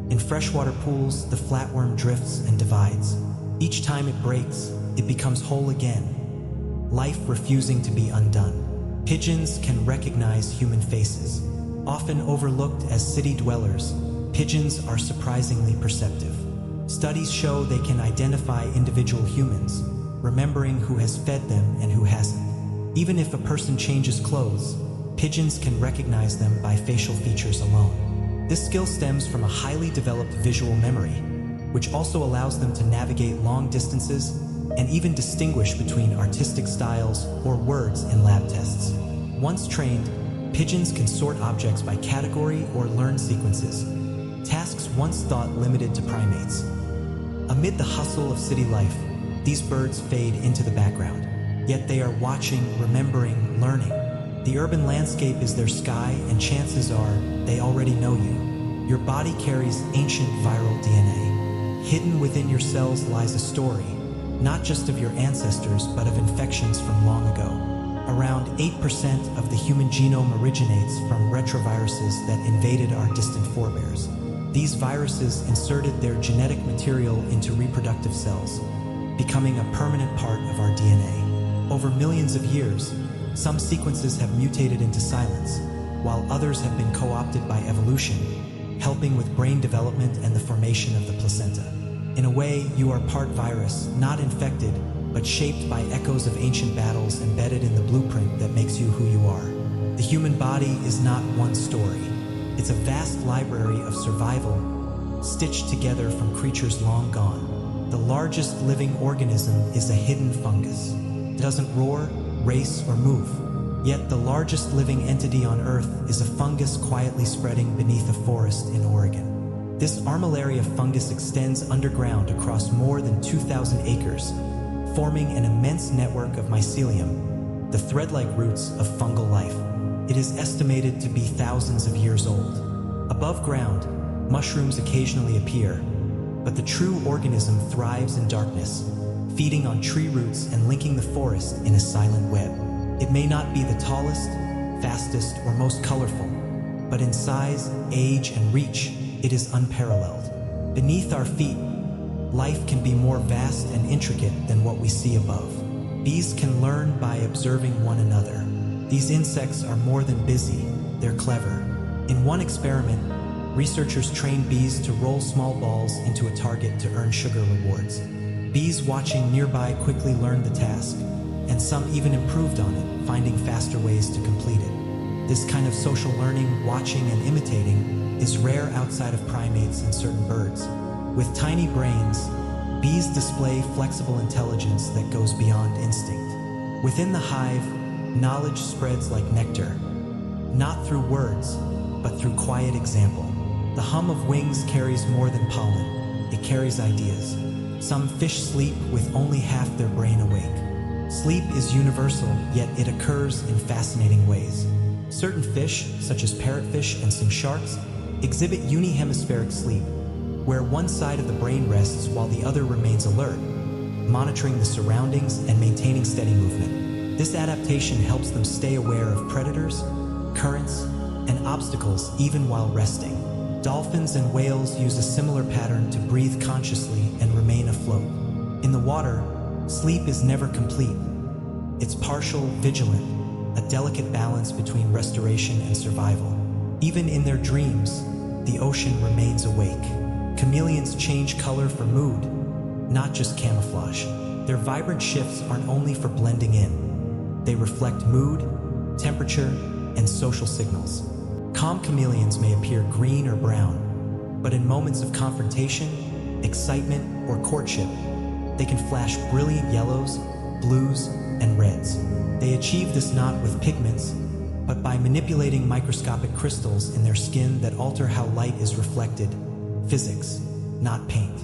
In freshwater pools, the flatworm drifts and divides. Each time it breaks, it becomes whole again, life refusing to be undone. Pigeons can recognize human faces. Often overlooked as city dwellers, pigeons are surprisingly perceptive. Studies show they can identify individual humans, remembering who has fed them and who hasn't. Even if a person changes clothes, pigeons can recognize them by facial features alone. This skill stems from a highly developed visual memory, which also allows them to navigate long distances and even distinguish between artistic styles or words in lab tests. Once trained, pigeons can sort objects by category or learn sequences, tasks once thought limited to primates. Amid the hustle of city life, these birds fade into the background. Yet they are watching, remembering, learning. The urban landscape is their sky, and chances are they already know you. Your body carries ancient viral DNA. Hidden within your cells lies a story, not just of your ancestors, but of infections from long ago. Around 8% of the human genome originates from retroviruses that invaded our distant forebears. These viruses inserted their genetic material into reproductive cells, becoming a permanent part of our DNA. Over millions of years, some sequences have mutated into silence, while others have been co-opted by evolution, helping with brain development and the formation of the placenta. In a way, you are part virus, not infected, but shaped by echoes of ancient battles embedded in the blueprint that makes you who you are. The human body is not one story. It's a vast library of survival, stitched together from creatures long gone. The largest living organism is a hidden fungus. It doesn't roar, race, or move. Yet the largest living entity on Earth is a fungus quietly spreading beneath a forest in Oregon. This armillaria fungus extends underground across more than 2,000 acres, forming an immense network of mycelium, the thread-like roots of fungal life. It is estimated to be thousands of years old. Above ground, mushrooms occasionally appear, but the true organism thrives in darkness, feeding on tree roots and linking the forest in a silent web. It may not be the tallest, fastest, or most colorful, but in size, age, and reach, it is unparalleled. Beneath our feet, life can be more vast and intricate than what we see above. Bees can learn by observing one another. These insects are more than busy, they're clever. In one experiment, researchers trained bees to roll small balls into a target to earn sugar rewards. Bees watching nearby quickly learned the task, and some even improved on it, finding faster ways to complete it. This kind of social learning, watching and imitating, is rare outside of primates and certain birds. With tiny brains, bees display flexible intelligence that goes beyond instinct. Within the hive, knowledge spreads like nectar, not through words, but through quiet example. The hum of wings carries more than pollen, it carries ideas. Some fish sleep with only half their brain awake. Sleep is universal, yet it occurs in fascinating ways. Certain fish, such as parrotfish and some sharks, exhibit unihemispheric sleep, where one side of the brain rests while the other remains alert, monitoring the surroundings and maintaining steady movement. This adaptation helps them stay aware of predators, currents, and obstacles even while resting. Dolphins and whales use a similar pattern to breathe consciously and remain afloat. In the water, sleep is never complete. It's partial, vigilant, a delicate balance between restoration and survival. Even in their dreams, the ocean remains awake. Chameleons change color for mood, not just camouflage. Their vibrant shifts aren't only for blending in. They reflect mood, temperature, and social signals. Calm chameleons may appear green or brown, but in moments of confrontation, excitement, or courtship, they can flash brilliant yellows, blues, and reds. They achieve this not with pigments, but by manipulating microscopic crystals in their skin that alter how light is reflected. Physics, not paint.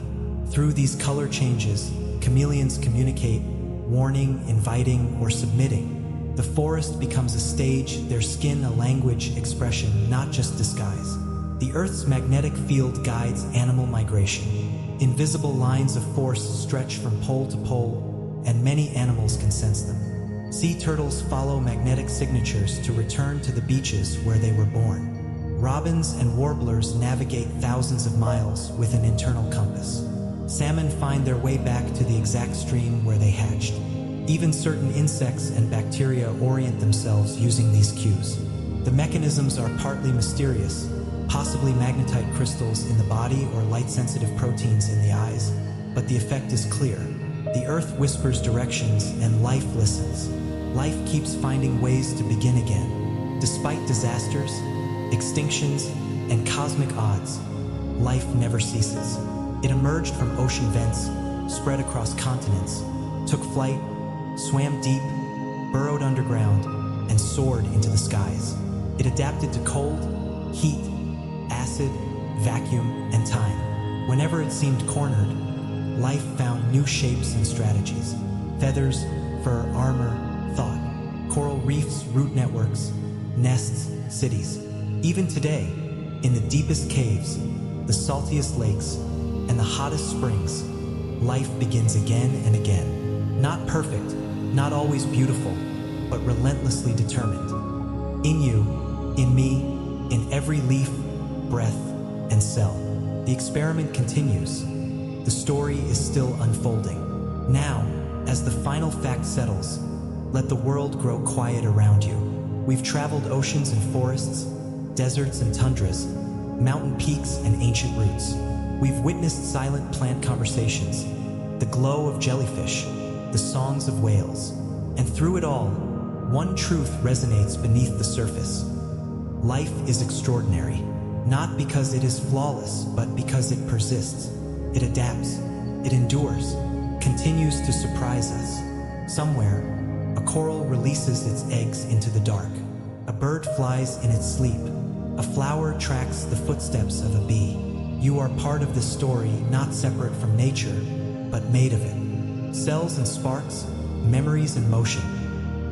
Through these color changes, chameleons communicate, warning, inviting, or submitting. The forest becomes a stage, their skin a language, expression, not just disguise. The Earth's magnetic field guides animal migration. Invisible lines of force stretch from pole to pole, and many animals can sense them. Sea turtles follow magnetic signatures to return to the beaches where they were born. Robins and warblers navigate thousands of miles with an internal compass. Salmon find their way back to the exact stream where they hatched. Even certain insects and bacteria orient themselves using these cues. The mechanisms are partly mysterious, possibly magnetite crystals in the body or light-sensitive proteins in the eyes, but the effect is clear. The Earth whispers directions and life listens. Life keeps finding ways to begin again. Despite disasters, extinctions, and cosmic odds, life never ceases. It emerged from ocean vents, spread across continents, took flight, swam deep, burrowed underground, and soared into the skies. It adapted to cold, heat, acid, vacuum, and time. Whenever it seemed cornered, life found new shapes and strategies. Feathers, fur, armor, thought. Coral reefs, root networks, nests, cities. Even today, in the deepest caves, the saltiest lakes, and the hottest springs, life begins again and again. Not perfect, not always beautiful, but relentlessly determined. In you, in me, in every leaf, breath, and cell. The experiment continues. The story is still unfolding. Now, as the final fact settles, let the world grow quiet around you. We've traveled oceans and forests, deserts and tundras, mountain peaks, and ancient roots. We've witnessed silent plant conversations, the glow of jellyfish, the songs of whales. And through it all, one truth resonates beneath the surface. Life is extraordinary, not because it is flawless, but because it persists. It adapts, it endures, continues to surprise us. Somewhere, a coral releases its eggs into the dark. A bird flies in its sleep. A flower tracks the footsteps of a bee. You are part of this story, not separate from nature, but made of it. Cells and sparks, memories and motion.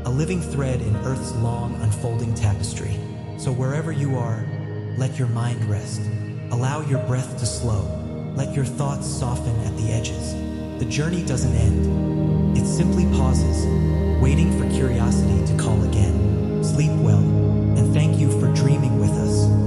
A living thread in Earth's long, unfolding tapestry. So wherever you are, let your mind rest. Allow your breath to slow. Let your thoughts soften at the edges. The journey doesn't end. It simply pauses, waiting for curiosity to call again. Sleep well, and thank you for dreaming with us.